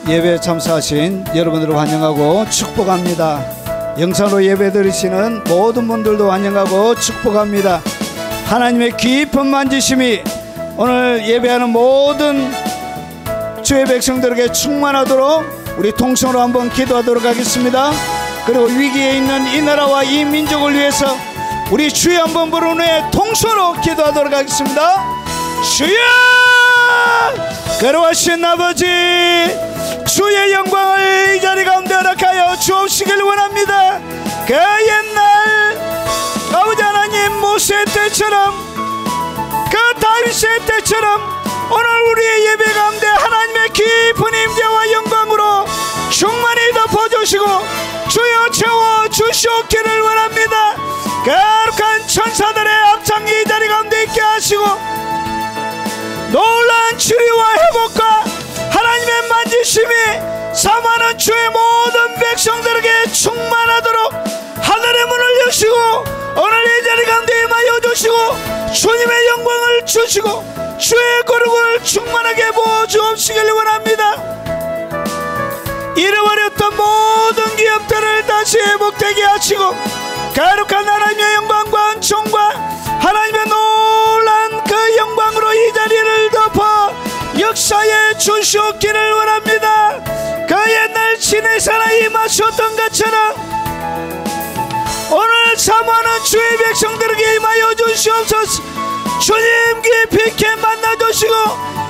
예배에 참석하신 여러분들을 환영하고 축복합니다. 영상으로 예배 드리시는 모든 분들도 환영하고 축복합니다. 하나님의 깊은 만지심이 오늘 예배하는 모든 주의 백성들에게 충만하도록 우리 통성으로 한번 기도하도록 하겠습니다. 그리고 위기에 있는 이 나라와 이 민족을 위해서 우리 주여 한번 부른 후에 통성으로 기도하도록 하겠습니다. 주여! 거룩하신 아버지, 주의 영광을 이 자리 가운데 허락하여 주옵시길 원합니다. 그 옛날 아버지 하나님 모세 때처럼, 그 다윗의 때처럼 오늘 우리의 예배 가운데 하나님의 깊은 임재와 영광으로 충만히 덮어주시고 주여 채워 주시옵기를 원합니다. 거룩한 천사들의 합창이 이 자리 가운데 있게 하시고 놀라운 치료와 회복과 하나님의 만지심이 사모하는 주의 모든 백성들에게 충만하도록 하늘의 문을 여시고 오늘 이 자리 가운데 임하여 주시고 주님의 영광을 주시고 주의 거룩을 충만하게 부어주옵시길 원합니다. 잃어버렸던 모든 기업들을 다시 회복되게 하시고 거룩한 하나님의 영광과 은총과 하나님의 놀란 그 영광으로 이 자리를 덮어 역사에 주시옵기를 원합니다. 그 옛날 시내산에 임하셨던 것처럼 오늘 사모하는 주의 백성들에게 임하여 주시옵소서. 주님 깊이 있게 만나주시고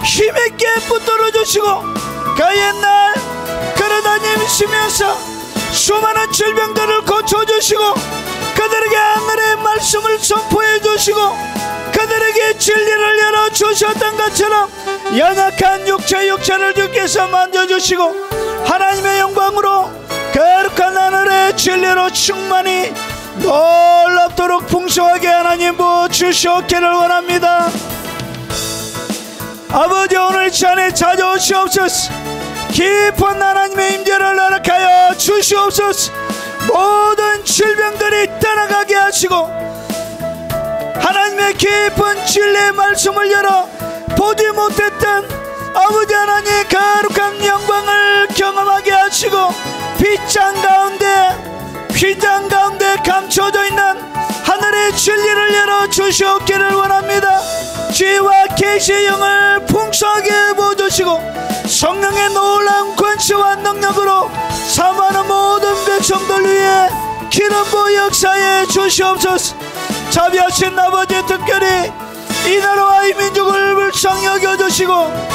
힘있게 붙들어주시고 그 옛날 걸어다니시면서 수많은 질병들을 고쳐주시고 그들에게 하늘의 말씀을 선포해 주시고 그들에게 진리를 열어주셨던 것처럼 연약한 육체를 주께서 만져주시고 하나님의 영광으로 거룩한 하늘의 진리로 충만히 놀랍도록 풍성하게 하나님 부어주시옵기를 원합니다. 아버지, 오늘 전에 찾아오시옵소서. 깊은 하나님의 임재를 허락하여 주시옵소서. 모든 질병들이 떠나가게 하시고 하나님의 깊은 진리의 말씀을 열어 보지 못했던 아버지 하나님의 거룩한 영광을 경험하게 하시고 빗장 가운데 감춰져 있는 하늘의 진리를 열어 주시옵기를 원합니다. 지혜와 계시의 영을 풍성하게 부어주시고 성령의 놀라운 권세와 능력으로 사모하는 모든 백성들 위해 기름 부어 역사에 주시옵소서. 자비하신 아버지, 특별히 이 나라와 이 민족을 불쌍히 여겨주시고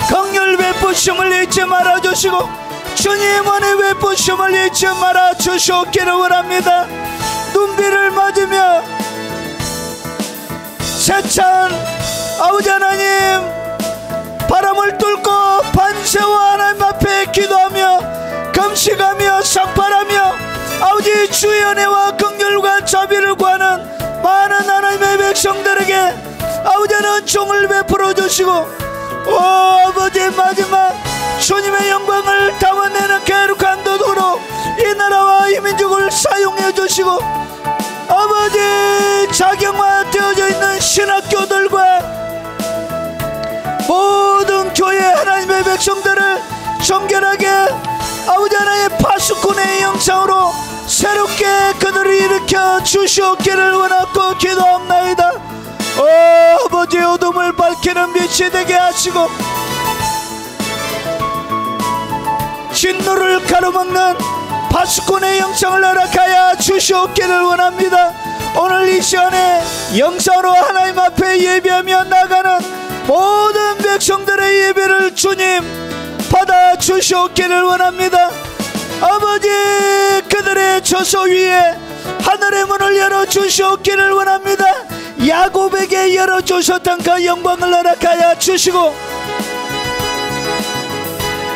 긍휼 베푸심을 잊지 말아주시고 주님 은혜 베푸심을 잊지 말아 주시옵기를 원합니다. 눈비를 맞으며 세찬 아버지 하나님 바람을 뚫고 반세와 하나님 앞에 기도하며 금식하며 삭발하며 아버지 주의 은혜와 긍휼과 자비를 구하는 많은 하나님의 백성들에게 아버지는 종을 베풀어 주시고 아버지 마지막 주님의 영광을 담아내는 거룩한 도구로 이 나라와 이 민족을 사용해 주시고 아버지 작용화되어져 있는 신학교들과 모든 교회 하나님의 백성들을 정결하게 아버지 하나님의 파수꾼의 영상으로 새롭게 그들을 일으켜 주시옵기를 원하고 기도합나이다. 아버지, 어둠을 밝히는 빛이 되게 하시고 진노를 가로막는 파수꾼의 영상을 허락하여 주시옵기를 원합니다. 오늘 이 시간에 영상으로 하나님 앞에 예배하며 나가는 모든 백성들의 예배를 주님 받아 주시옵기를 원합니다. 아버지, 그들의 처소 위에 하늘의 문을 열어 주시옵기를 원합니다. 야곱에게 열어주셨던 그 영광을 허락하여 주시고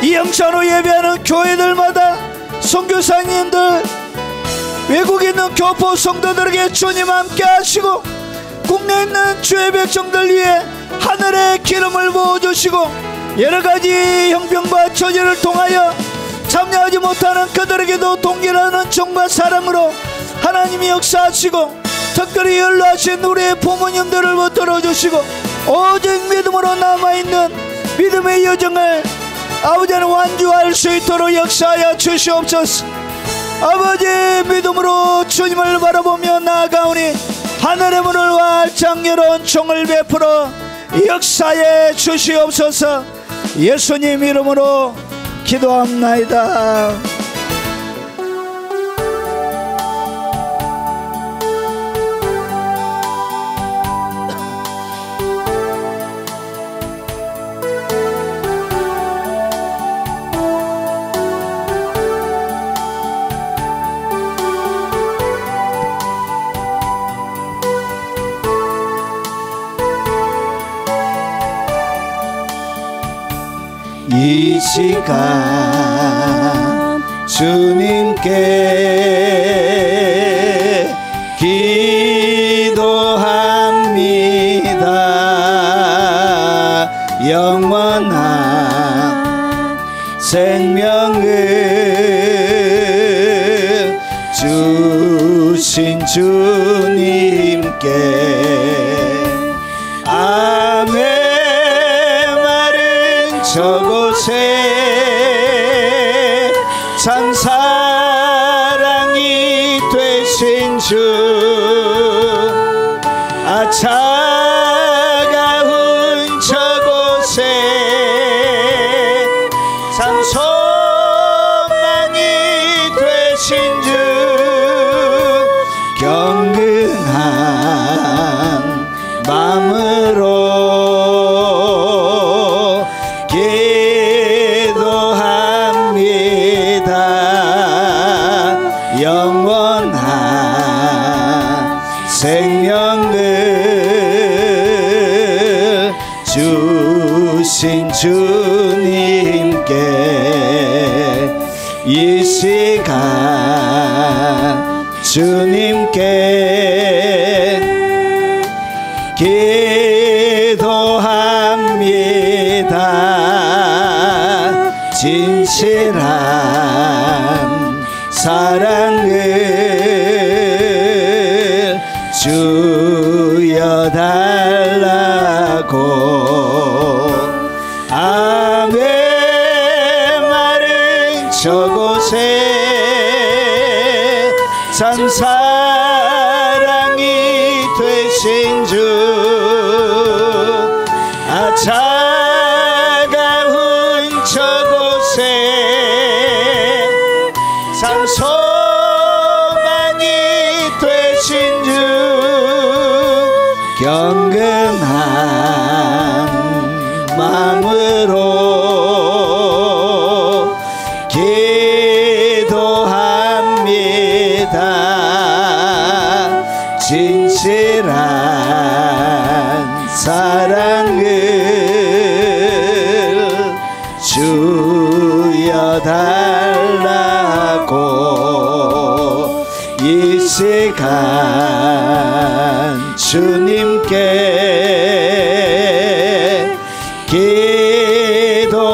이 영상으로 예배하는 교회들마다 선교사님들 외국에 있는 교포 성도들에게 주님 함께 하시고 국내에 있는 주의 백성들 위해 하늘의 기름을 부어주시고 여러가지 형편과 처지를 통하여 참여하지 못하는 그들에게도 동일하는 정과 사랑으로 하나님이 역사하시고 특별히 연로하신 우리의 부모님들을 붙들어 주시고 오직 믿음으로 남아있는 믿음의 여정을 아버지는 완주할 수 있도록 역사하여 주시옵소서. 아버지, 믿음으로 주님을 바라보며 나아가오니 하늘의 문을 활짝 열어 총을 베풀어 역사해 주시옵소서. 예수님 이름으로 기도합나이다. 이 시간 주님께 기도합니다. 영원한 생명을 주신 주님께 아멘. 저곳에 참 사랑이 되신 주, 차가운 저곳에 참 소망이 되신 주, 경건한 마음으로 영원한 생명을 주신 주님께 이 시간 주님께 기도합니다. 진실한 사랑을 주여달라고 아멘. 마른 저곳에 참 사랑이 되신 주, 차가운 저곳에 참 소망이 되신 주, 경건한 마음으로 기도합니다. 진실한 사랑을 주여달라고 이 시간 주님께 기도합니다.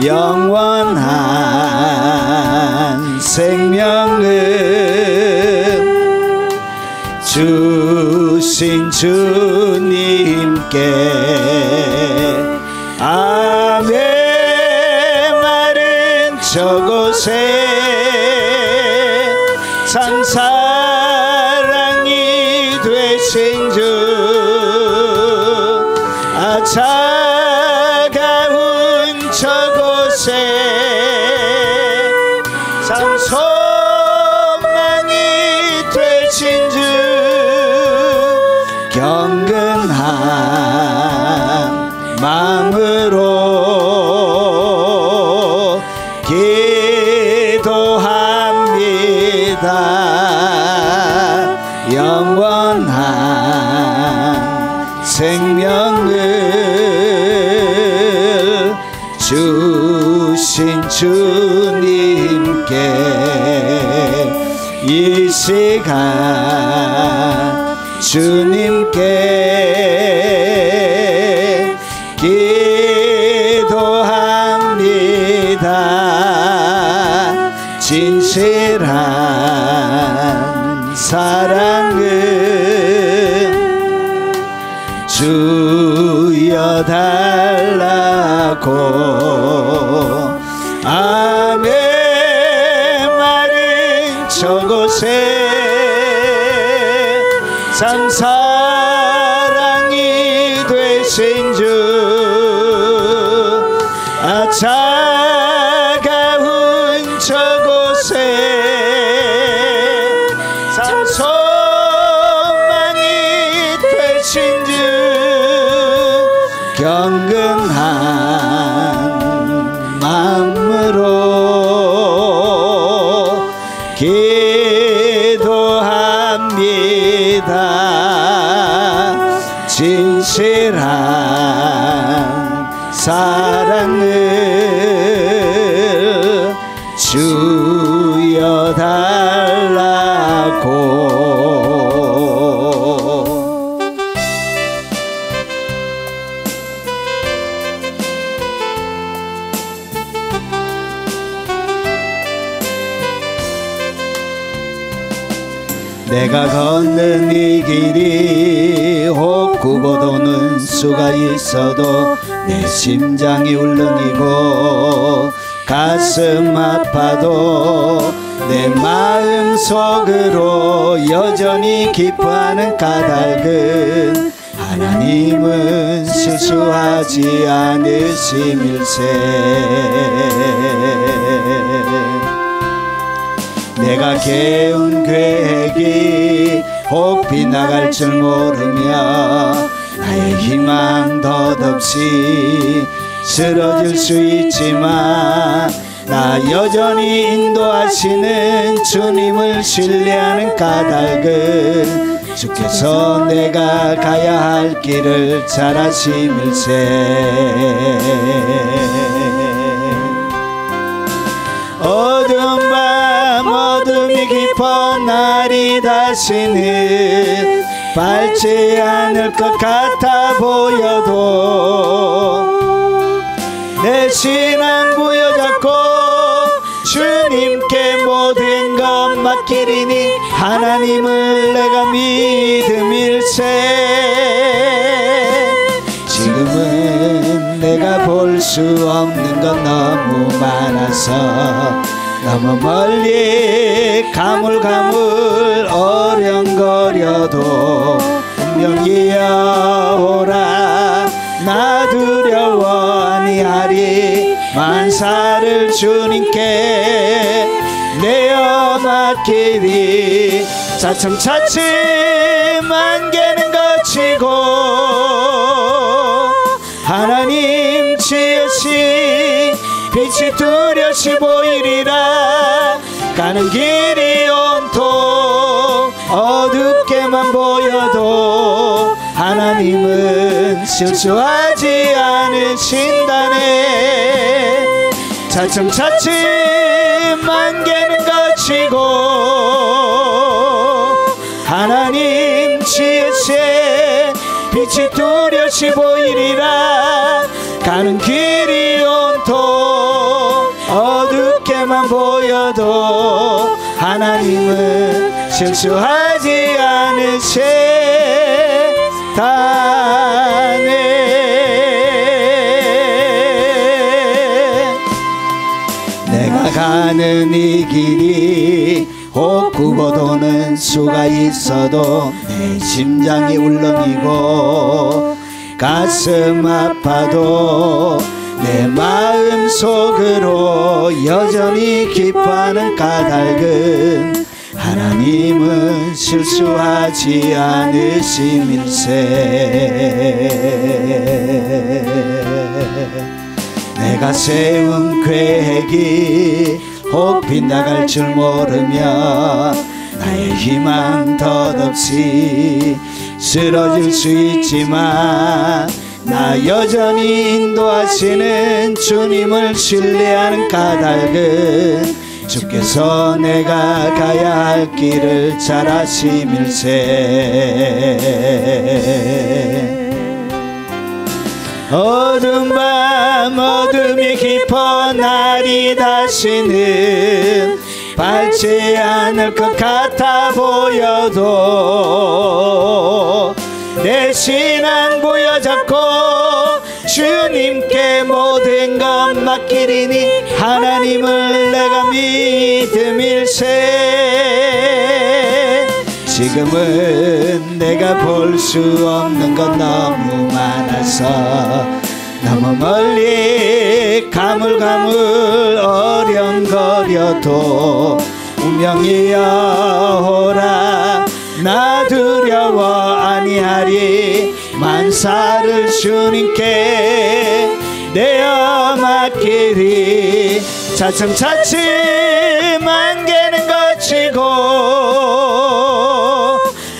영원한 생명을 주신 주님께 아멘. 마른 저곳에 참 사랑이 되신 주, 차가운 저곳에 참 소망이 되신 주, 경건한 마음으로 기도합니다. 영원한 생명을 주신 주님께 이 시간 주님께 기도합니다. 진실한 사랑을 주여 주여달라고 아멘 마른 저곳에 참 사랑이 되신 주 차가운 저곳에 참 소망이 되신 주 경건한 마음으로 기도합니다. 진실한 사랑을 주여달라고 내가 걷는 이 길이 혹 굽어도는 수가 있어도 내 심장이 울렁이고 가슴 아파도 내 마음 속으로 여전히 기뻐하는 까닭은 하나님은 실수하지 않으심일세. 내가 개운 계획이 혹 빗나갈 줄 모르며 나의 희망 덧없이 쓰러질 수 있지만 나 여전히 인도하시는 주님을 신뢰하는 까닭은 주께서 내가 가야 할 길을 잘 아심일세. 어두운 밤 어둠이 깊어 날이 다시는 밝지 않을 것 같아 보여도 내 신앙 부여잡고 주님께 모든 것 맡기리니 하나님을 내가 믿음일세. 지금은 내가 볼 수 없는 건 너무 많아서 너무 멀리 가물가물 어령거려도 분명히여 오라 나 두려워 아니하리. 만사를 주님께 내어 맡기리. 차츰차츰 안개는 거치고 하나님 지으신 빛이 뚜렷이 보이리라. 가는 길이 온통 어둡게만 보여도 하나님은 실수하지 않으신다네. 차츰차츰 안개는 거치고 하나님 지으신 빛이 뚜렷이 보이리라. 가는 길이 온통 어둡게만 보여도 하나님은 실수하지 않으시다네. 내가 가는 이 길이 혹 굽어도는 수가 있어도 내 심장이 울렁이고 가슴 아파도 내 마음 속으로 여전히 기뻐하는 까닭은 하나님은 실수하지 않으심일세. 내가 세운 계획이 혹 빗나갈 줄 모르며 나의 희망 덧없이 쓰러질 수 있지만 나 여전히 인도하시는 주님을 신뢰하는 까닭은 주께서 내가 가야 할 길을 잘 아심일세. 어두운 밤 어둠이 깊어 날이 다시는 밝지 않을 것 같아 보여도 내 신앙 부여잡고 주님께 모든 것 맡기리니 하나님을 내가 믿음일세. 지금은 내가 볼 수 없는 건 너무 많아서 너무 멀리 가물가물 어령거려도 운명이여 오라 나 두려워 아니하리. 만사를 주님께 내어 맡기리. 차츰차츰 안개는 거치고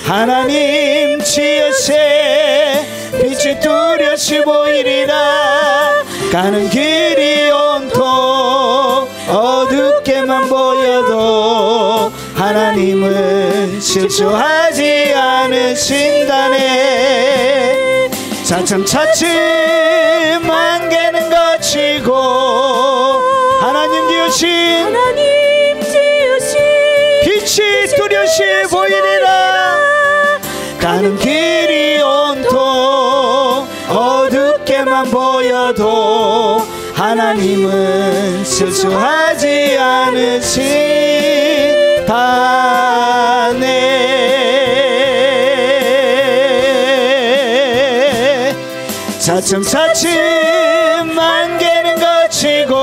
하나님 지으세 빛이 뚜렷이 보이리라. 가는 길이 온통 어둡게만 보여도 하나님은 실수하지 않으신다네. 차츰차츰 안개는 거치고 하나님 지으신 빛이 뚜렷이 보이리라. 가는 길이 온통 어둡게만 보여도 하나님은 실수하지 않으신다네. 차츰차츰 안개는 거치고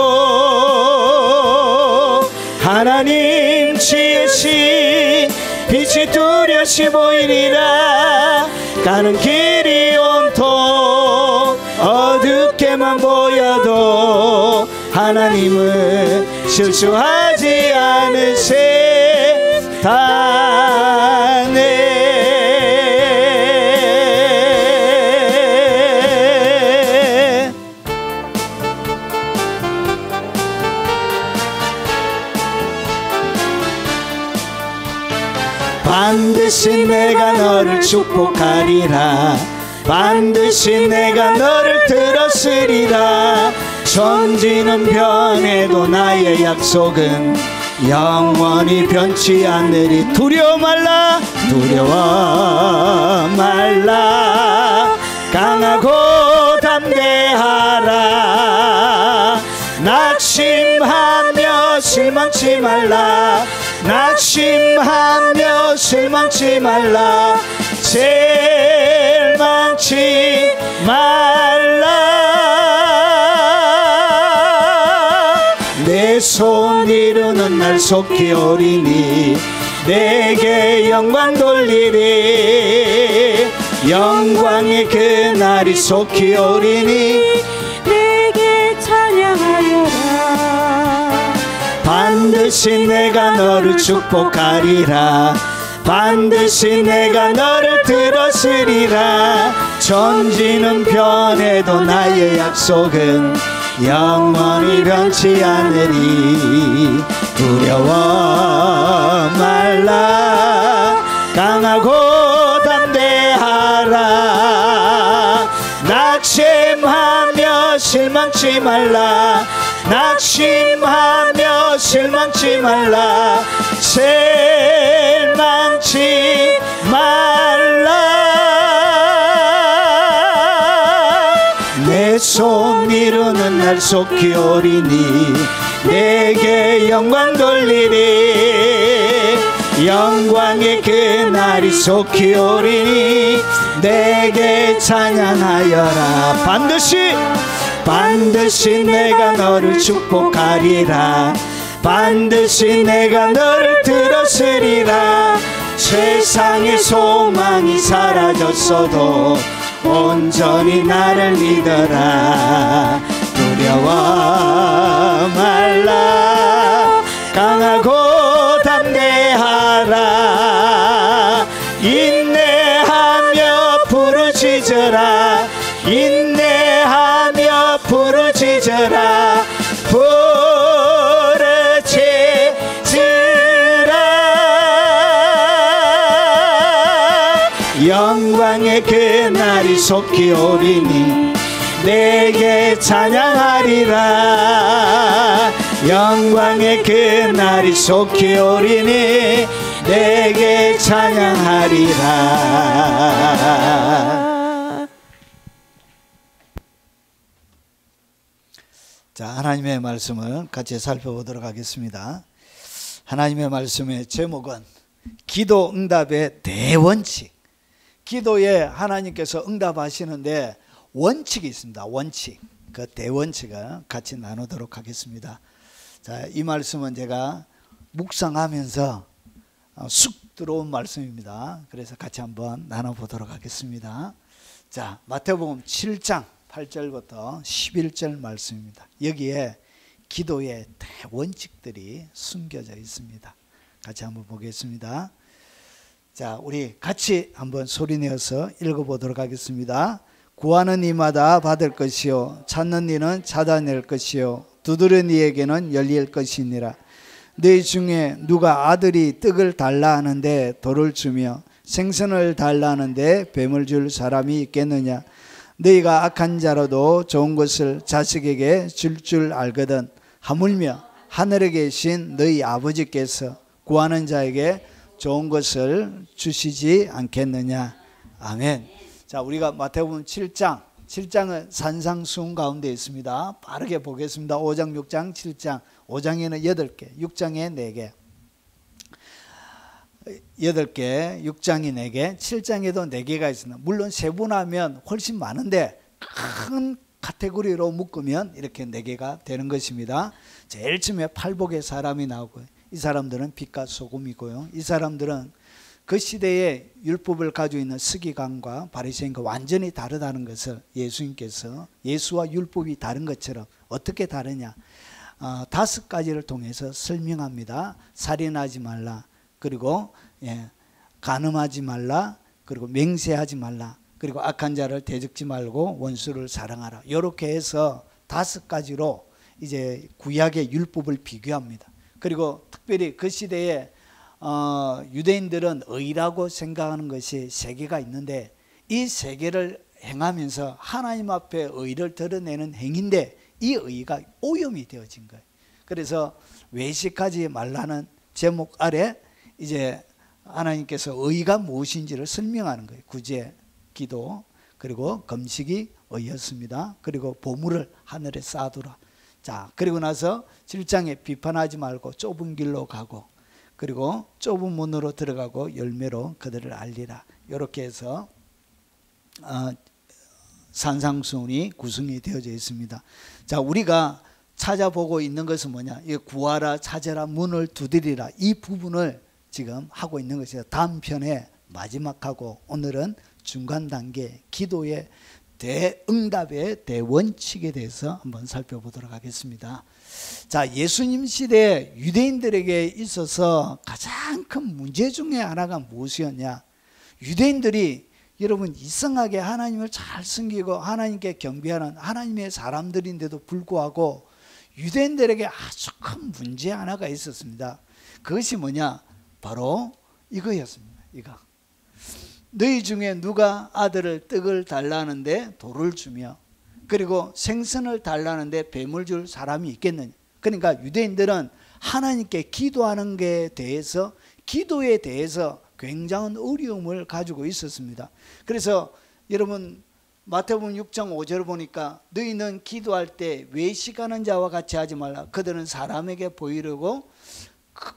하나님 지으신 빛이 뚜렷이 보이리라. 가는 길이 온통 어둡게만 보여도 하나님은 실수하지 않으신다네. 반드시 내가 너를 축복하리라. 반드시 내가 너를 들었으리라. 천지는 변해도 나의 약속은 영원히 변치 않으리. 두려워 말라 두려워 말라. 강하고 담대하라. 낙심하며 실망치 말라. 낙심하며 실망치 말라. 실망치 말라. 내 손 이루는 날 속히 오리니 내게 영광 돌리리. 영광의 그날이 속히 오리니 내게 찬양하여라. 반드시 내가 너를 축복하리라. 반드시 내가 너를 들었으리라. 천지는 변해도 나의 약속은 영원히 변치 않으리. 두려워 말라. 강하고 담대하라. 낙심하며 실망치 말라. 낙심하며 실망치 말라. 실망치 말라. 내 손 이루는 날 속히 오리니 내게 영광 돌리리. 영광의 그날이 속히 오리니 내게 찬양하여라. 반드시 내가 너를 축복하리라. 반드시 내가 너를 들었으리라. 세상의 소망이 사라졌어도 온전히 나를 믿어라. 두려워 말라. 강하고 담대하라. 인내하며 부르짖으라. 인내하며 부르짖으라. 영광의 그날이 속히 오리니 내게 찬양하리라. 영광의 그날이 속히 오리니 내게 찬양하리라. 자, 하나님의 말씀을 같이 살펴보도록 하겠습니다. 하나님의 말씀의 제목은 기도 응답의 대원칙. 기도에 하나님께서 응답하시는데 원칙이 있습니다. 원칙. 그 대원칙을 같이 나누도록 하겠습니다. 자, 이 말씀은 제가 묵상하면서 쑥 들어온 말씀입니다. 그래서 같이 한번 나눠보도록 하겠습니다. 자, 마태복음 7장 8절부터 11절 말씀입니다. 여기에 기도의 대원칙들이 숨겨져 있습니다. 같이 한번 보겠습니다. 자, 우리 같이 한번 소리내어서 읽어보도록 하겠습니다. 구하는 이마다 받을 것이요 찾는 이는 찾아낼 것이요 두드리는 이에게는 열릴 것이니라. 너희 중에 누가 아들이 떡을 달라 하는데 돌을 주며 생선을 달라 하는데 뱀을 줄 사람이 있겠느냐. 너희가 악한 자라도 좋은 것을 자식에게 줄 알거든 하물며 하늘에 계신 너희 아버지께서 구하는 자에게 좋은 것을 주시지 않겠느냐. 아멘. 자, 우리가 마태복음 7장은 산상수훈 가운데 있습니다. 빠르게 보겠습니다. 5장, 6장, 7장. 5장에는 8개, 6장에 4개. 8개, 6장이 4개, 7장에도 4개가 있습니다. 물론 세분하면 훨씬 많은데 큰 카테고리로 묶으면 이렇게 4개가 되는 것입니다. 제일 처음에 팔복의 사람이 나오고요. 이 사람들은 빛과 소금이고요. 이 사람들은 그 시대에 율법을 가지고 있는 서기관과 바리새인과 완전히 다르다는 것을 예수님께서 예수와 율법이 다른 것처럼 어떻게 다르냐 5가지를 통해서 설명합니다. 살인하지 말라, 그리고 간음하지 말라, 그리고 맹세하지 말라, 그리고 악한 자를 대적지 말고 원수를 사랑하라. 이렇게 해서 5가지로 이제 구약의 율법을 비교합니다. 그리고 특별히 그 시대에 유대인들은 의라고 생각하는 것이 3개가 있는데 이 3개를 행하면서 하나님 앞에 의를 드러내는 행위인데 이 의가 오염이 되어진 거예요. 그래서 외식하지 말라는 제목 아래 이제 하나님께서 의가 무엇인지를 설명하는 거예요. 구제, 기도, 그리고 금식이 의였습니다. 그리고 보물을 하늘에 쌓아두라. 자, 그리고 나서 7장에 비판하지 말고 좁은 길로 가고, 그리고 좁은 문으로 들어가고 열매로 그들을 알리라. 이렇게 해서 산상수훈이 구성이 되어져 있습니다. 자, 우리가 찾아보고 있는 것은 뭐냐? 구하라, 찾아라, 문을 두드리라. 이 부분을 지금 하고 있는 것이죠. 다음 편에 마지막하고 오늘은 중간 단계 기도의 대응답의 대원칙에 대해서 한번 살펴보도록 하겠습니다. 자, 예수님 시대 유대인들에게 있어서 가장 큰 문제 중에 하나가 무엇이었냐? 유대인들이 여러분 이상하게 하나님을 잘 섬기고 하나님께 경배하는 하나님의 사람들인데도 불구하고 유대인들에게 아주 큰 문제 하나가 있었습니다. 그것이 뭐냐? 바로 이거였습니다. 이거. 너희 중에 누가 아들을 떡을 달라는데 돌을 주며 그리고 생선을 달라는데 뱀을 줄 사람이 있겠느냐. 그러니까 유대인들은 하나님께 기도하는 것에 대해서 기도에 대해서 굉장한 어려움을 가지고 있었습니다. 그래서 여러분 마태복음 6장 5절을 보니까 너희는 기도할 때 외식하는 자와 같이 하지 말라. 그들은 사람에게 보이려고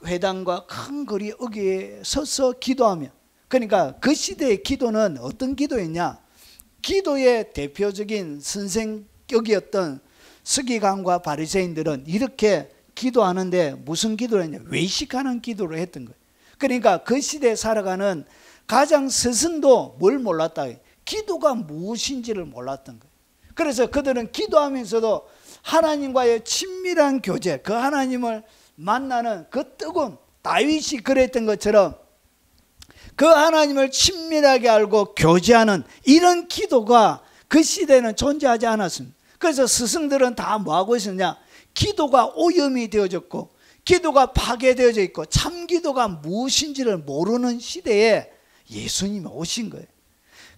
회당과 큰 거리 어귀에 서서 기도하며. 그러니까 그 시대의 기도는 어떤 기도였냐? 기도의 대표적인 선생격이었던 서기관과 바리새인들은 이렇게 기도하는데 무슨 기도를 했냐? 외식하는 기도를 했던 거예요. 그러니까 그 시대에 살아가는 가장 스승도 뭘 몰랐다? 기도가 무엇인지를 몰랐던 거예요. 그래서 그들은 기도하면서도 하나님과의 친밀한 교제, 그 하나님을 만나는 그 뜨거운, 다윗이 그랬던 것처럼 그 하나님을 친밀하게 알고 교제하는 이런 기도가 그 시대에는 존재하지 않았습니다. 그래서 스승들은 다 뭐하고 있었냐? 기도가 오염이 되어졌고 기도가 파괴되어져 있고 참 기도가 무엇인지를 모르는 시대에 예수님이 오신 거예요.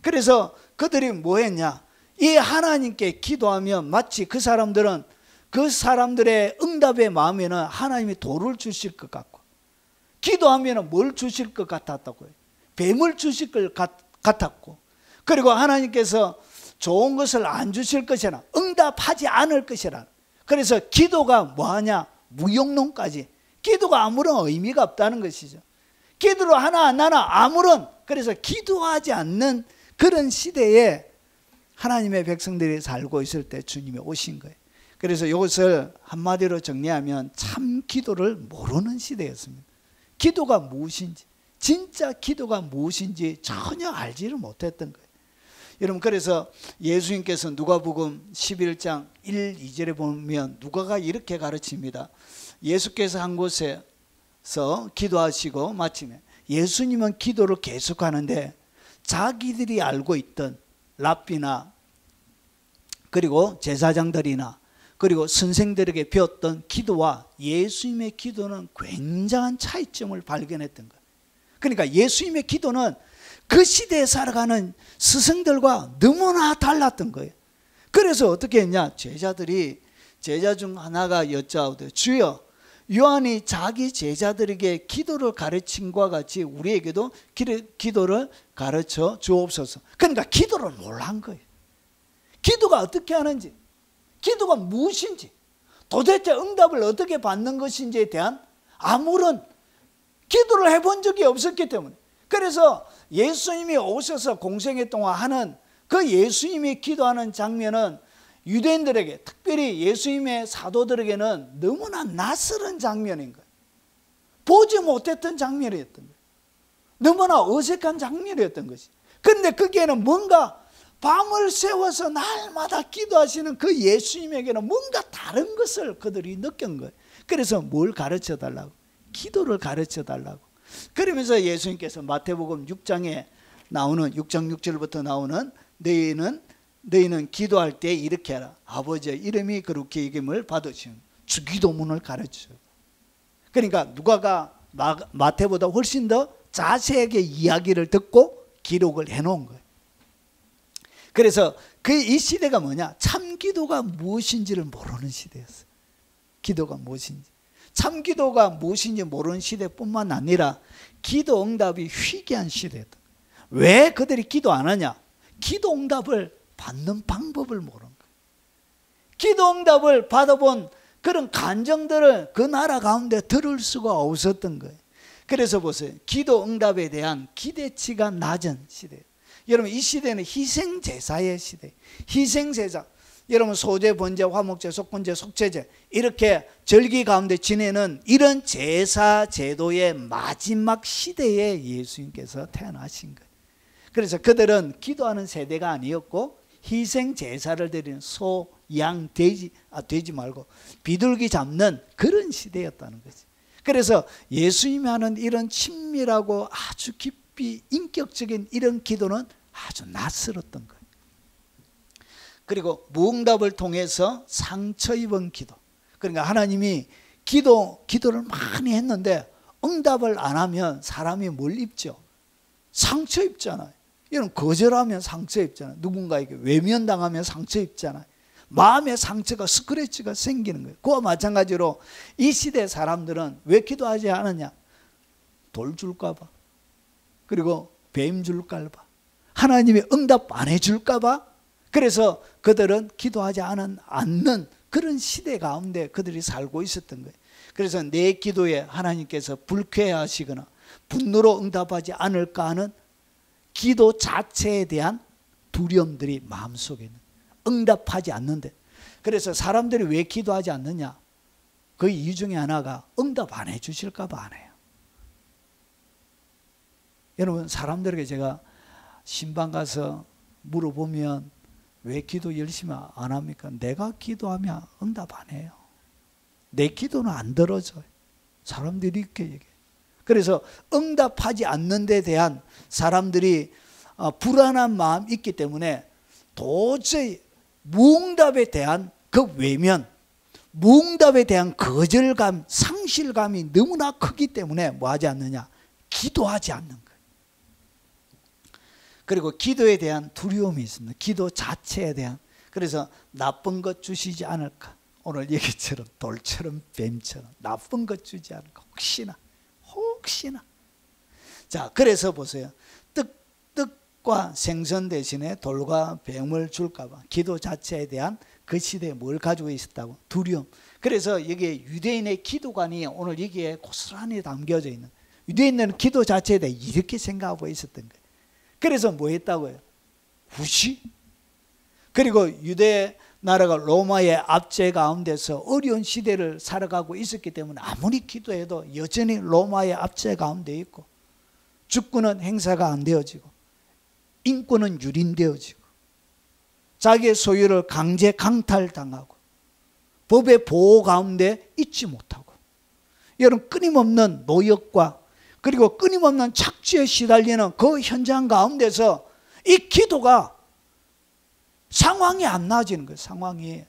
그래서 그들이 뭐 했냐? 이 하나님께 기도하면 마치 그 사람들은 그 사람들의 응답의 마음에는 하나님이 돌을 주실 것 같고 기도하면 뭘 주실 것 같았다고요? 뱀을 주실 것 같았고 그리고 하나님께서 좋은 것을 안 주실 것이라 응답하지 않을 것이라 그래서 기도가 뭐하냐? 무용론까지. 기도가 아무런 의미가 없다는 것이죠. 기도로 하나 안 하나 아무런, 그래서 기도하지 않는 그런 시대에 하나님의 백성들이 살고 있을 때 주님이 오신 거예요. 그래서 이것을 한마디로 정리하면 참 기도를 모르는 시대였습니다. 기도가 무엇인지, 진짜 기도가 무엇인지 전혀 알지를 못했던 거예요. 여러분, 그래서 예수님께서 누가복음 11장 1, 2절에 보면 누가가 이렇게 가르칩니다. 예수께서 한 곳에서 기도하시고 마치면 예수님은 기도를 계속하는데 자기들이 알고 있던 랍비나 그리고 제사장들이나 그리고 선생들에게 배웠던 기도와 예수님의 기도는 굉장한 차이점을 발견했던 거예요. 그러니까 예수님의 기도는 그 시대에 살아가는 스승들과 너무나 달랐던 거예요. 그래서 어떻게 했냐? 제자 중 하나가 여짜오되 주여, 요한이 자기 제자들에게 기도를 가르친 것과 같이 우리에게도 기도를 가르쳐 주옵소서. 그러니까 기도를 몰란 거예요. 기도가 어떻게 하는지, 기도가 무엇인지, 도대체 응답을 어떻게 받는 것인지에 대한 아무런 기도를 해본 적이 없었기 때문에, 그래서 예수님이 오셔서 공생애 동안 하는 그 예수님이 기도하는 장면은 유대인들에게, 특별히 예수님의 사도들에게는 너무나 낯설은 장면인 거예요. 보지 못했던 장면이었던 거예요. 너무나 어색한 장면이었던 것이. 그런데 거기에는 뭔가 밤을 새워서 날마다 기도하시는 그 예수님에게는 뭔가 다른 것을 그들이 느낀 거예요. 그래서 뭘 가르쳐 달라고? 기도를 가르쳐 달라고. 그러면서 예수님께서 마태복음 6장에 나오는 6장 6절부터 나오는 너희는 기도할 때 이렇게 하라. 아버지의 이름이 그렇게 여김을 받으시는 주기도문을 가르쳐요. 그러니까 누가가 마태보다 훨씬 더 자세하게 이야기를 듣고 기록을 해놓은 거예요. 그래서 이 시대가 뭐냐? 참 기도가 무엇인지를 모르는 시대였어요. 기도가 무엇인지. 참 기도가 무엇인지 모르는 시대뿐만 아니라 기도 응답이 희귀한 시대였다. 왜 그들이 기도 안 하냐? 기도 응답을 받는 방법을 모르는 거예요. 기도 응답을 받아본 그런 간정들을 그 나라 가운데 들을 수가 없었던 거예요. 그래서 보세요. 기도 응답에 대한 기대치가 낮은 시대예요. 여러분, 이 시대는 희생제사의 시대. 희생제사. 여러분, 소제, 번제, 화목제, 속건제, 속죄제 이렇게 절기 가운데 지내는 이런 제사 제도의 마지막 시대에 예수님께서 태어나신 거예요. 그래서 그들은 기도하는 세대가 아니었고 희생제사를 드리는 소, 양, 돼지 말고 비둘기 잡는 그런 시대였다는 거지. 그래서 예수님이 하는 이런 친밀하고 아주 깊이 인격적인 이런 기도는 아주 낯설었던 거예요. 그리고 무응답을 통해서 상처 입은 기도. 그러니까 하나님이 기도를 많이 했는데 응답을 안 하면 사람이 뭘 입죠? 상처 입잖아요. 이런 거절하면 상처 입잖아요. 누군가에게 외면당하면 상처 입잖아요. 마음의 상처가 스크래치가 생기는 거예요. 그와 마찬가지로 이 시대 사람들은 왜 기도하지 않느냐? 돌 줄까 봐. 그리고 뱀 줄까 봐. 하나님이 응답 안 해줄까 봐. 그래서 그들은 기도하지 않는 그런 시대 가운데 그들이 살고 있었던 거예요. 그래서 내 기도에 하나님께서 불쾌하시거나 분노로 응답하지 않을까 하는 기도 자체에 대한 두려움들이 마음속에 있는, 응답하지 않는데. 그래서 사람들이 왜 기도하지 않느냐? 그 이유 중에 하나가 응답 안 해주실까 봐 안 해요. 여러분, 사람들에게 제가 신방 가서 물어보면 왜 기도 열심히 안 합니까? 내가 기도하면 응답 안 해요. 내 기도는 안 들어져요. 사람들이 이렇게 얘기해요. 그래서 응답하지 않는 데 대한 사람들이 불안한 마음이 있기 때문에 도저히 무응답에 대한 그 외면, 무응답에 대한 거절감, 상실감이 너무나 크기 때문에 뭐 하지 않느냐? 기도하지 않는 거예요. 그리고 기도에 대한 두려움이 있습니다. 기도 자체에 대한. 그래서 나쁜 것 주시지 않을까? 오늘 얘기처럼 돌처럼 뱀처럼 나쁜 것 주지 않을까? 혹시나. 자, 그래서 보세요. 떡과 생선 대신에 돌과 뱀을 줄까 봐. 기도 자체에 대한 그 시대에 뭘 가지고 있었다고? 두려움. 그래서 여기에 유대인의 기도관이 오늘 여기에 고스란히 담겨져 있는, 유대인들은 기도 자체에 대해 이렇게 생각하고 있었던 거예요. 그래서 뭐 했다고요? 후시. 그리고 유대 나라가 로마의 압제 가운데서 어려운 시대를 살아가고 있었기 때문에 아무리 기도해도 여전히 로마의 압제 가운데 있고, 주권은 행사가 안 되어지고, 인권은 유린되어지고, 자기의 소유를 강제 강탈당하고, 법의 보호 가운데 있지 못하고, 여러분 끊임없는 노역과 그리고 끊임없는 착취에 시달리는 그 현장 가운데서 이 기도가 상황이 안 나아지는 거예요. 상황이.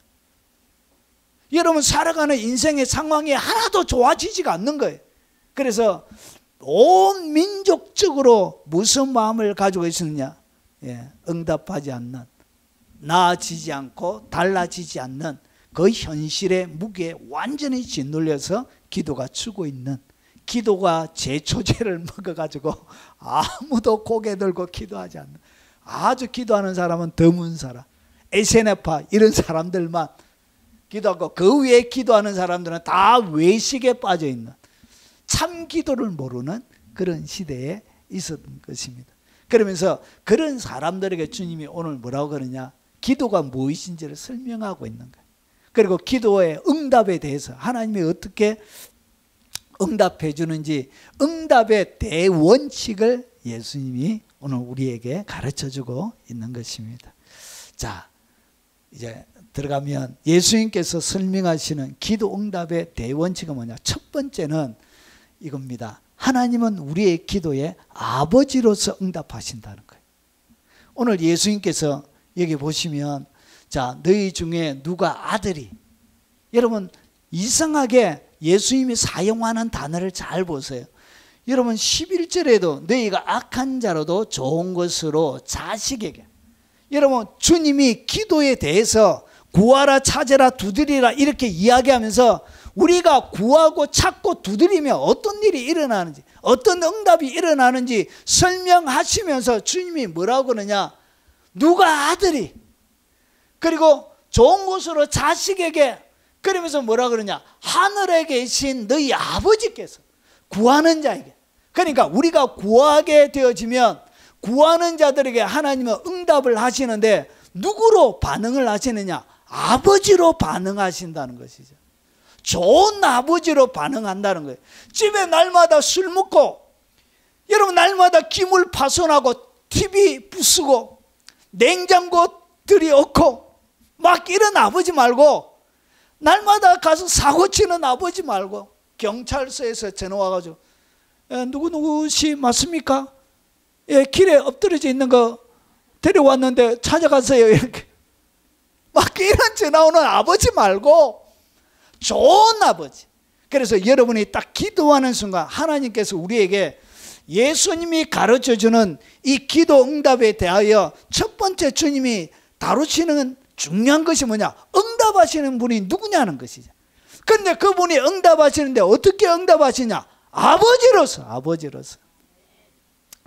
여러분 살아가는 인생의 상황이 하나도 좋아지지가 않는 거예요. 그래서 온 민족적으로 무슨 마음을 가지고 있었느냐? 응답하지 않는, 나아지지 않고 달라지지 않는 그 현실의 무게에 완전히 짓눌려서 기도가 추고 있는, 기도가 제초제를 먹어가지고 아무도 고개 들고 기도하지 않는, 아주 기도하는 사람은 드문 사람, 에세네파 이런 사람들만 기도하고, 그 위에 기도하는 사람들은 다 외식에 빠져있는, 참 기도를 모르는 그런 시대에 있었던 것입니다. 그러면서 그런 사람들에게 주님이 오늘 뭐라고 그러냐? 기도가 무엇인지를 설명하고 있는 거예요. 그리고 기도의 응답에 대해서 하나님이 어떻게 응답해 주는지, 응답의 대원칙을 예수님이 오늘 우리에게 가르쳐 주고 있는 것입니다. 자, 이제 들어가면 예수님께서 설명하시는 기도 응답의 대원칙은 뭐냐? 첫 번째는 이겁니다. 하나님은 우리의 기도에 아버지로서 응답하신다는 거예요. 오늘 예수님께서 여기 보시면, 자, 너희 중에 누가 아들이, 여러분 이상하게 예수님이 사용하는 단어를 잘 보세요. 여러분 11절에도 너희가 악한 자로도 좋은 것으로 자식에게, 여러분 주님이 기도에 대해서 구하라 찾으라 두드리라 이렇게 이야기하면서 우리가 구하고 찾고 두드리면 어떤 일이 일어나는지, 어떤 응답이 일어나는지 설명하시면서 주님이 뭐라고 그러냐? 누가 아들이, 그리고 좋은 곳으로 자식에게, 그러면서 뭐라 그러냐? 하늘에 계신 너희 아버지께서 구하는 자에게. 그러니까 우리가 구하게 되어지면 구하는 자들에게 하나님은 응답을 하시는데 누구로 반응을 하시느냐? 아버지로 반응하신다는 것이죠. 좋은 아버지로 반응한다는 거예요. 집에 날마다 술 먹고, 여러분 날마다 기물 파손하고 TV 부수고 냉장고 들이얹고 막 이런 아버지 말고, 날마다 가서 사고 치는 아버지 말고, 경찰서에서 전화 와가지고 누구누구씨 맞습니까? 예, 길에 엎드려져 있는 거 데려왔는데 찾아가세요 이렇게 막 이런 전화 오는 아버지 말고 좋은 아버지. 그래서 여러분이 딱 기도하는 순간 하나님께서 우리에게 예수님이 가르쳐주는 이 기도 응답에 대하여 첫 번째 주님이 다루시는 중요한 것이 뭐냐? 응답하시는 분이 누구냐는 것이죠. 그런데 그분이 응답하시는데 어떻게 응답하시냐? 아버지로서, 아버지로서,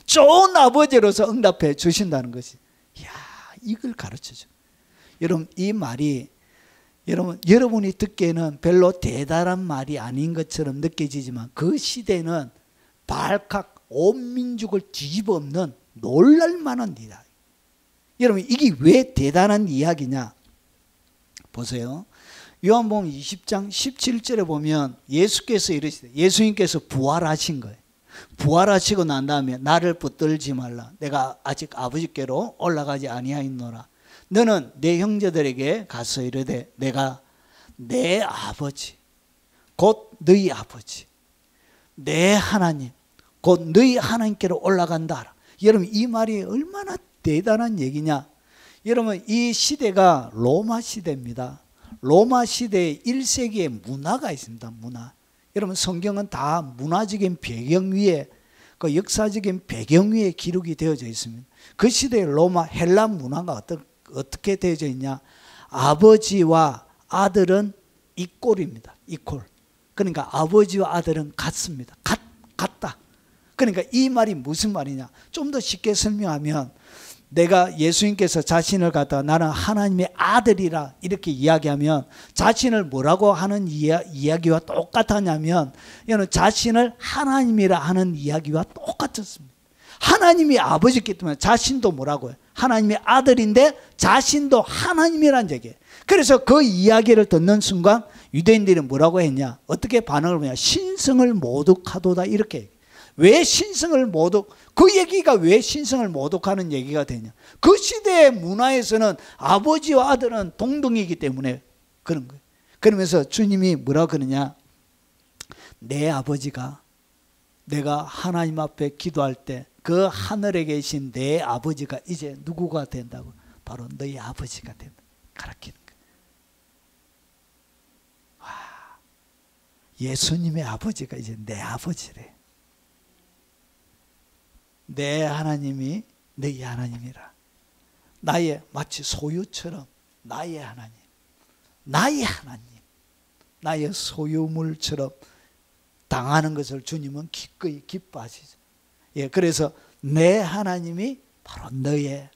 좋은 아버지로서 응답해 주신다는 것이. 이야, 이걸 가르쳐줘. 여러분 이 말이 여러분이 듣기에는 별로 대단한 말이 아닌 것처럼 느껴지지만 그 시대는 발칵 온 민족을 뒤집어 엎는 놀랄만한 이야기. 여러분 이게 왜 대단한 이야기냐? 보세요. 요한복음 20장 17절에 보면 예수께서 이르시되, 예수님께서 부활하신 거예요. 부활하시고 난 다음에 나를 붙들지 말라. 내가 아직 아버지께로 올라가지 아니하였노라. 너는 내 형제들에게 가서 이르되 내가 내 아버지 곧 너희 아버지 내 하나님 곧 너희 하나님께로 올라간다. 여러분 이 말이 얼마나 대단한 얘기냐? 여러분 이 시대가 로마 시대입니다. 로마 시대의 1세기의 문화가 있습니다. 문화. 여러분 성경은 다 문화적인 배경 위에, 그 역사적인 배경 위에 기록이 되어져 있습니다. 그 시대의 로마 헬라 문화가 어떻게 되어져 있냐? 아버지와 아들은 이꼴입니다. 이꼴. 그러니까 아버지와 아들은 같습니다. 같다. 그러니까 이 말이 무슨 말이냐? 좀 더 쉽게 설명하면 내가 예수님께서 자신을 갖다가 나는 하나님의 아들이라 이렇게 이야기하면 자신을 뭐라고 하는 이야기와 똑같았냐면 이는 자신을 하나님이라 하는 이야기와 똑같았습니다. 하나님이 아버지이기 때문에 자신도 뭐라고요? 하나님의 아들인데 자신도 하나님이란 얘기예요. 그래서 그 이야기를 듣는 순간 유대인들이 뭐라고 했냐? 어떻게 반응을 했냐? 신성을 모독하도다 이렇게. 왜 신성을 모독? 그 얘기가 왜 신성을 모독하는 얘기가 되냐? 그 시대의 문화에서는 아버지와 아들은 동등이기 때문에 그런 거예요. 그러면서 주님이 뭐라 그러냐? 내 아버지가 내가 하나님 앞에 기도할 때 그 하늘에 계신 내 아버지가 이제 누구가 된다고? 바로 너희 아버지가 된다. 가르치는 거예요. 와, 예수님의 아버지가 이제 내 아버지래. 내 하나님이 너희 하나님이라. 나의 마치 소유처럼 나의 하나님, 나의 하나님, 나의 소유물처럼 당하는 것을 주님은 기꺼이 기뻐하시죠. 예, 그래서 내 하나님이 바로 너의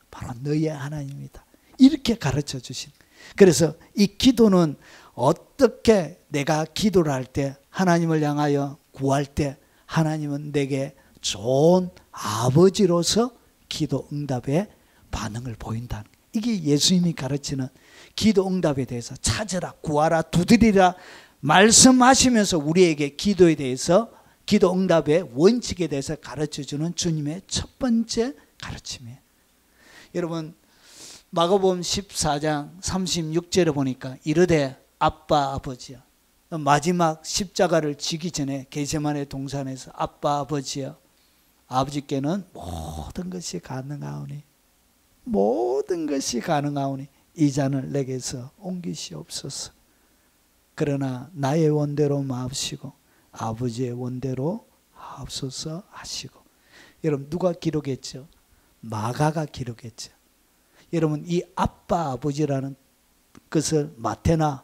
하나님이다. 이렇게 가르쳐 주신. 그래서 이 기도는 어떻게 내가 기도를 할 때 하나님을 향하여 구할 때 하나님은 내게 좋은 아버지로서 기도 응답에 반응을 보인다는 이게 예수님이 가르치는 기도 응답에 대해서 찾으라, 구하라, 두드리라 말씀하시면서 우리에게 기도에 대해서 기도 응답의 원칙에 대해서 가르쳐주는 주님의 첫 번째 가르침이에요. 여러분 마가복음 14장 36절에 보니까 이르되 아빠 아버지여, 마지막 십자가를 지기 전에 겟세마네 동산에서 아빠 아버지여, 아버지께는 모든 것이 가능하오니 모든 것이 가능하오니 이 잔을 내게서 옮기시옵소서. 그러나 나의 원대로 마옵시고 아버지의 원대로 하옵소서 하시고. 여러분 누가 기록했죠? 마가가 기록했죠. 여러분 이 아빠 아버지라는 것을 마태나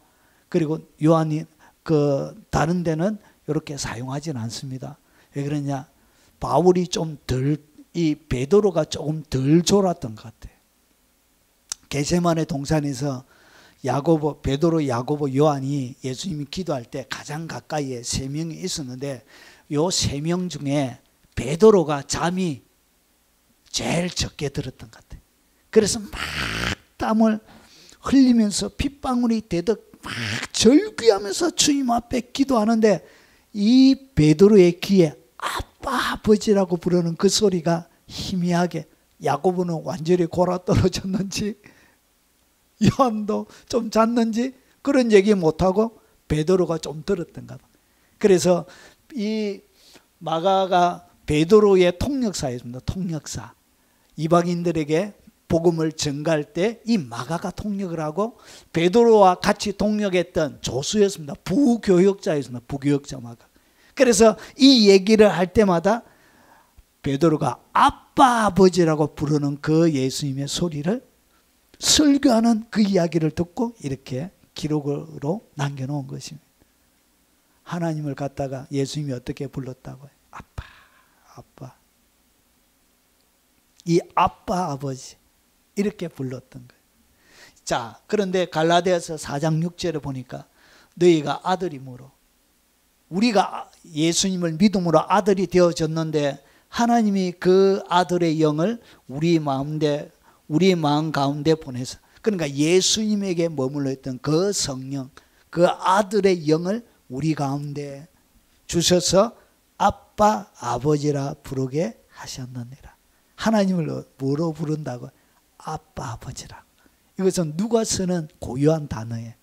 그리고 요한이 그 다른 데는 이렇게 사용하지는 않습니다. 왜 그러냐? 바울이 좀 덜, 이 베드로가 조금 덜 졸았던 것 같아요. 겟세마네 동산에서 야고보, 베드로, 야고보, 요한이 예수님이 기도할 때 가장 가까이에 3명이 있었는데 요 3명 중에 베드로가 잠이 제일 적게 들었던 것 같아요. 그래서 막 땀을 흘리면서 핏방울이 되듯 막 절규하면서 주님 앞에 기도하는데 이 베드로의 귀에 아빠 아버지라고 부르는 그 소리가 희미하게, 야고보는 완전히 골아 떨어졌는지 요한도 좀 잤는지 그런 얘기 못하고 베드로가 좀 들었던가 봐. 그래서 이 마가가 베드로의 통역사였습니다. 통역사. 이방인들에게 복음을 전가할 때 이 마가가 통역을 하고 베드로와 같이 통역했던 조수였습니다. 부교역자였습니다. 부교역자 마가. 그래서 이 얘기를 할 때마다 베드로가 아빠 아버지라고 부르는 그 예수님의 소리를 설교하는 그 이야기를 듣고 이렇게 기록으로 남겨놓은 것입니다. 하나님을 갖다가 예수님이 어떻게 불렀다고요? 아빠, 아빠. 이 아빠, 아버지 이렇게 불렀던 거예요. 자, 그런데 갈라디아서 4장 6절에 보니까 너희가 아들이므로, 우리가 예수님을 믿음으로 아들이 되어졌는데 하나님이 그 아들의 영을 우리 마음 가운데 보내서, 그러니까 예수님에게 머물러 있던 그 성령, 그 아들의 영을 우리 가운데 주셔서 아빠 아버지라 부르게 하셨느니라. 하나님을 뭐로 부른다고? 아빠 아버지라. 이것은 누가 쓰는 고유한 단어예요.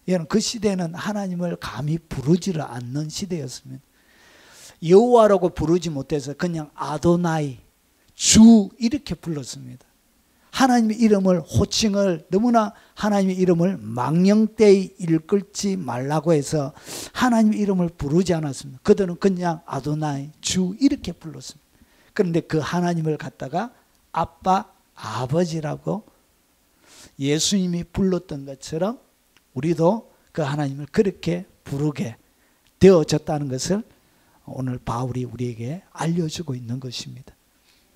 이건 그 시대는 하나님을 감히 부르지를 않는 시대였습니다. 여호와라고 부르지 못해서 그냥 아도나이, 주 이렇게 불렀습니다. 하나님의 이름을, 호칭을, 너무나 하나님의 이름을 망령되이 일컬지 말라고 해서 하나님의 이름을 부르지 않았습니다. 그들은 그냥 아도나이, 주 이렇게 불렀습니다. 그런데 그 하나님을 갖다가 아빠, 아버지라고 예수님이 불렀던 것처럼 우리도 그 하나님을 그렇게 부르게 되어졌다는 것을 오늘 바울이 우리에게 알려주고 있는 것입니다.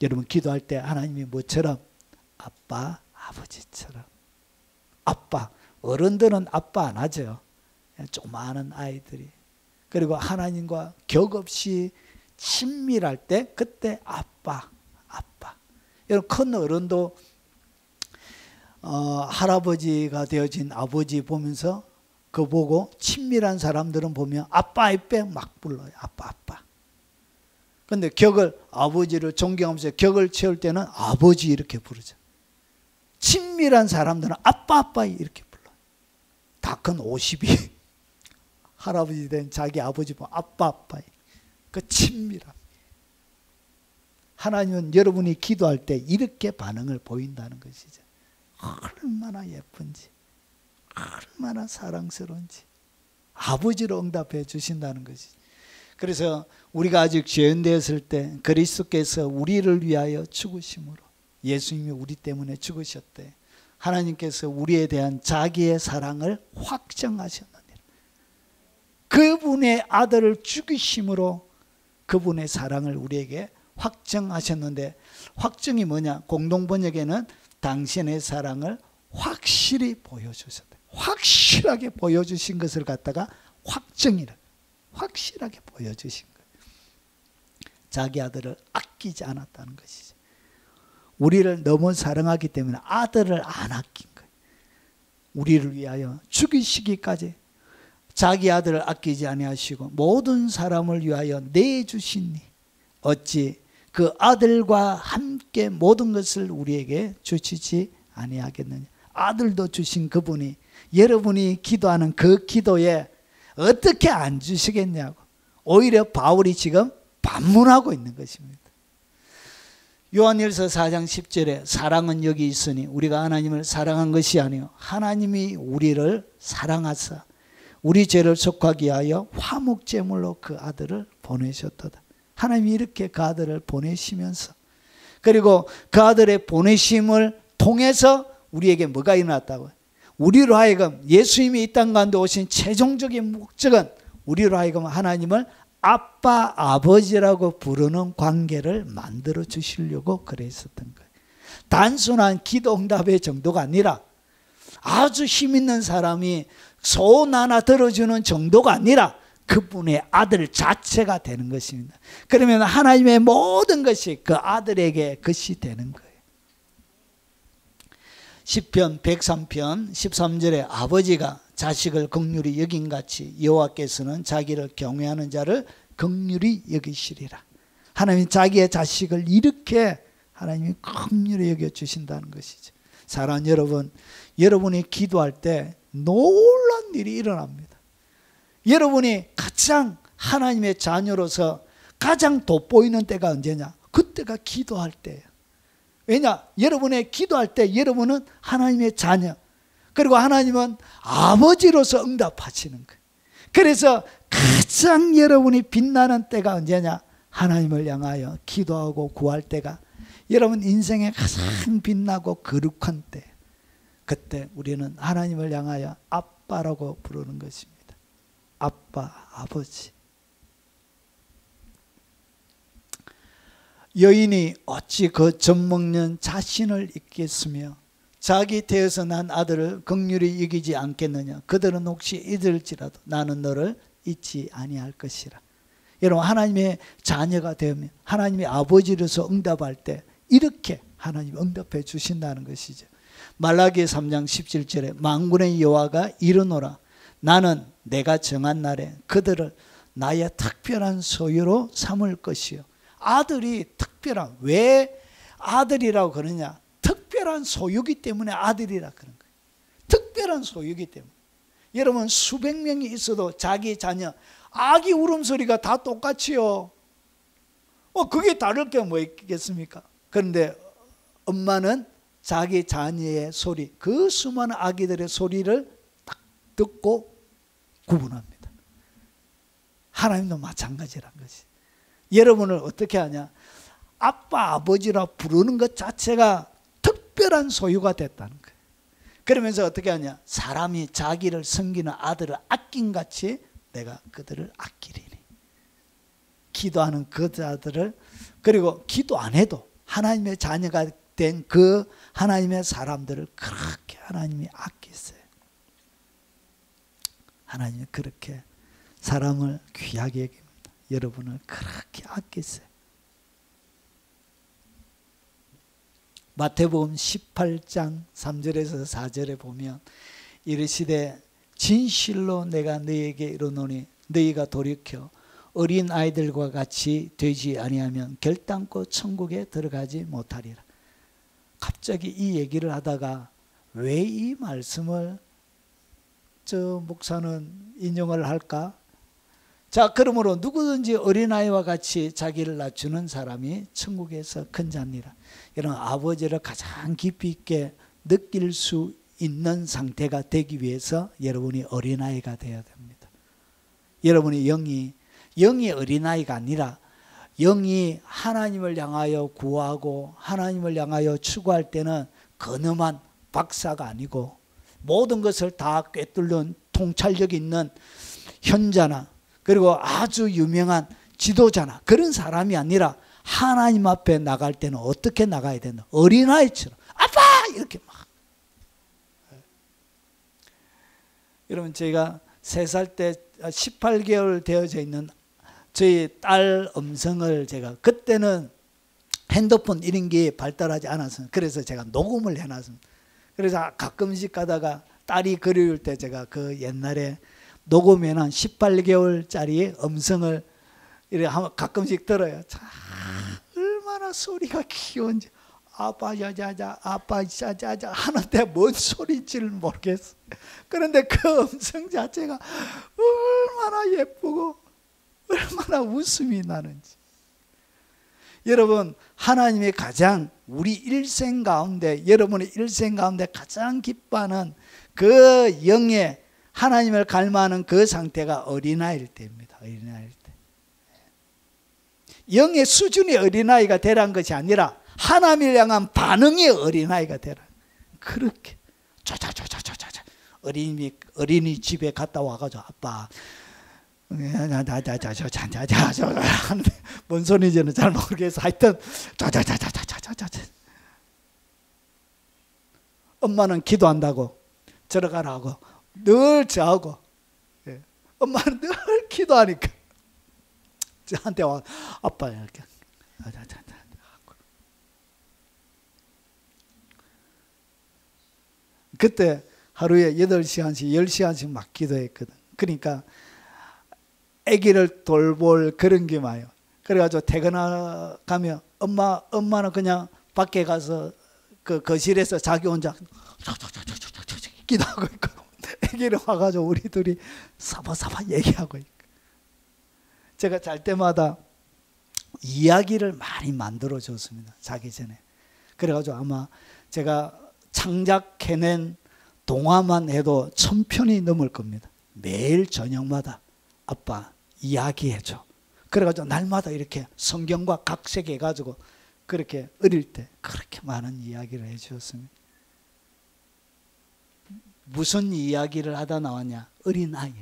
여러분 기도할 때 하나님이 뭐처럼 아빠, 아버지처럼. 아빠, 어른들은 아빠 안 하죠. 조그마한 아이들이. 그리고 하나님과 격없이 친밀할 때 그때 아빠, 아빠. 여러분 큰 어른도 할아버지가 되어진 아버지 보면서 그 보고 친밀한 사람들은 보면 아빠 이빼 막 불러요. 아빠, 아빠. 근데 격을 아버지를 존경하면서 격을 채울 때는 아버지 이렇게 부르죠. 친밀한 사람들은 아빠, 아빠 이렇게 불러요. 다 큰 50이 할아버지 된 자기 아버지 보면 아빠, 아빠. 그 친밀함. 하나님은 여러분이 기도할 때 이렇게 반응을 보인다는 것이죠. 얼마나 예쁜지, 얼마나 사랑스러운지 아버지로 응답해 주신다는 것이죠. 그래서 우리가 아직 죄인 되었을 때 그리스도께서 우리를 위하여 죽으심으로, 예수님이 우리 때문에 죽으셨대. 하나님께서 우리에 대한 자기의 사랑을 확정하셨느니라. 그분의 아들을 죽이심으로 그분의 사랑을 우리에게 확정하셨는데, 확정이 뭐냐? 공동번역에는 당신의 사랑을 확실히 보여주셨다. 확실하게 보여주신 것을 갖다가 확정이라, 확실하게 보여주신 거예요. 자기 아들을 아끼지 않았다는 것이죠. 우리를 너무 사랑하기 때문에 아들을 안 아낀 거예요. 우리를 위하여 죽이시기까지 자기 아들을 아끼지 아니하시고 모든 사람을 위하여 내주시니 어찌 그 아들과 함께 모든 것을 우리에게 주시지 아니하겠느냐. 아들도 주신 그분이 여러분이 기도하는 그 기도에 어떻게 안 주시겠냐고 오히려 바울이 지금 반문하고 있는 것입니다. 요한일서 4장 10절에 사랑은 여기 있으니 우리가 하나님을 사랑한 것이 아니요 하나님이 우리를 사랑하사 우리 죄를 속하게 하여 화목제물로 그 아들을 보내셨도다. 하나님이 이렇게 그 아들을 보내시면서, 그리고 그 아들의 보내심을 통해서 우리에게 뭐가 일어났다고요? 우리로 하여금 예수님이 이 땅 가운데 오신 최종적인 목적은 우리로 하여금 하나님을 아빠, 아버지라고 부르는 관계를 만들어 주시려고 그랬었던 거예요. 단순한 기도 응답의 정도가 아니라 아주 힘 있는 사람이 소원 하나 들어주는 정도가 아니라 그분의 아들 자체가 되는 것입니다. 그러면 하나님의 모든 것이 그 아들에게 것이 되는 거예요. 시편 103편 13절에 아버지가 자식을 긍휼히 여김같이 여호와께서는 자기를 경외하는 자를 긍휼히 여기시리라. 하나님이 자기의 자식을 이렇게 하나님이 긍휼히 여겨주신다는 것이죠. 사랑하는 여러분, 여러분이 기도할 때 놀라운 일이 일어납니다. 여러분이 가장 하나님의 자녀로서 가장 돋보이는 때가 언제냐? 그때가 기도할 때예요. 왜냐? 여러분의 기도할 때 여러분은 하나님의 자녀, 그리고 하나님은 아버지로서 응답하시는 거예요. 그래서 가장 여러분이 빛나는 때가 언제냐? 하나님을 향하여 기도하고 구할 때가 여러분 인생에 가장 빛나고 거룩한 때. 그때 우리는 하나님을 향하여 아빠라고 부르는 것입니다. 아빠, 아버지. 여인이 어찌 그 젖먹는 자신을 잊겠으며 자기 태에서 난 아들을 긍휼히 여기지 않겠느냐. 그들은 혹시 잊을지라도 나는 너를 잊지 아니할 것이라. 여러분, 하나님의 자녀가 되면 하나님의 아버지로서 응답할 때 이렇게 하나님 응답해 주신다는 것이죠. 말라기 3장 17절에 만군의 여호와가 이르노라. 나는 내가 정한 날에 그들을 나의 특별한 소유로 삼을 것이요. 아들이 특별한, 왜 아들이라고 그러냐? 특별한 소유기 때문에 아들이라 그런 거예요. 특별한 소유기 때문에. 여러분, 수백 명이 있어도 자기 자녀 아기 울음소리가 다 똑같이요. 그게 다를 게 뭐 있겠습니까? 그런데 엄마는 자기 자녀의 소리, 그 수많은 아기들의 소리를 딱 듣고 구분합니다. 하나님도 마찬가지란 것이. 여러분을 어떻게 하냐? 아빠, 아버지라 부르는 것 자체가 특별한 소유가 됐다는 거예요. 그러면서 어떻게 하냐? 사람이 자기를 섬기는 아들을 아낀같이 내가 그들을 아끼리니. 기도하는 그 아들을, 그리고 기도 안 해도 하나님의 자녀가 된 그 하나님의 사람들을 그렇게 하나님이 아끼세요. 하나님이 그렇게 사람을 귀하게 여깁니다. 여러분을 그렇게 아끼세요. 마태복음 18장 3절에서 4절에 보면 이르시되 진실로 내가 너희에게 이르노니 너희가 돌이켜 어린 아이들과 같이 되지 아니하면 결단코 천국에 들어가지 못하리라. 갑자기 이 얘기를 하다가 왜 이 말씀을 저 목사는 인용을 할까? 자, 그러므로 누구든지 어린아이와 같이 자기를 낮추는 사람이 천국에서 큰 자니라. 이런 아버지를 가장 깊이 있게 느낄 수 있는 상태가 되기 위해서 여러분이 어린아이가 되어야 됩니다. 여러분이 영이 어린아이가 아니라 영이 하나님을 향하여 구하고 하나님을 향하여 추구할 때는 근엄한 박사가 아니고 모든 것을 다 꿰뚫는 통찰력 있는 현자나 그리고 아주 유명한 지도자나 그런 사람이 아니라 하나님 앞에 나갈 때는 어떻게 나가야 된다? 어린아이처럼 아빠! 이렇게 막. 여러분 제가 3살 때 18개월 되어져 있는 저희 딸 음성을 제가 그때는 핸드폰 이런 게 발달하지 않았어요. 그래서 제가 녹음을 해놨습니다. 그래서 가끔씩 가다가 딸이 그리울 때 제가 그 옛날에 녹음해놓은 18개월짜리 음성을 이렇게 가끔씩 들어요. 참 얼마나 소리가 귀여운지. 아빠 자자자 아빠 자자자 하는데 뭔 소리인지를 모르겠어. 그런데 그 음성 자체가 얼마나 예쁘고 얼마나 웃음이 나는지. 여러분 하나님이 가장 우리 일생 가운데 여러분의 일생 가운데 가장 기뻐하는 그 영의 하나님을 갈망하는 그 상태가 어린아이일 때입니다. 어린아이일 때. 영의 수준의 어린아이가 되라는 것이 아니라 하나님을 향한 반응의 어린아이가 되라. 그렇게 자자자자자자 어린이 집에 갔다 와가지고 아빠 자자자자자자자 하는데 뭔 소리인지는 잘 모르겠어. 하여튼 자자자자자자자자 엄마는 기도한다고 들어가라고 늘 저하고 엄마는 늘 기도하니까 저한테 와 아빠 이렇게 그때 하루에 8시간씩 10시간씩 막 기도했거든. 그러니까 아기를 돌볼 그런 게 많아요. 그래가지고 퇴근하면 엄마는 그냥 밖에 가서 그 거실에서 자기 혼자 기도하고 있고 아기를 와가지고 우리 둘이 사바사바 얘기하고 있고 제가 잘 때마다 이야기를 많이 만들어 줬습니다. 자기 전에. 그래가지고 아마 제가 창작해낸 동화만 해도 1000편이 넘을 겁니다. 매일 저녁마다 아빠 이야기해줘. 그래가지고 날마다 이렇게 성경과 각색해가지고 그렇게 어릴 때 그렇게 많은 이야기를 해주었습니다. 무슨 이야기를 하다 나왔냐? 어린아이.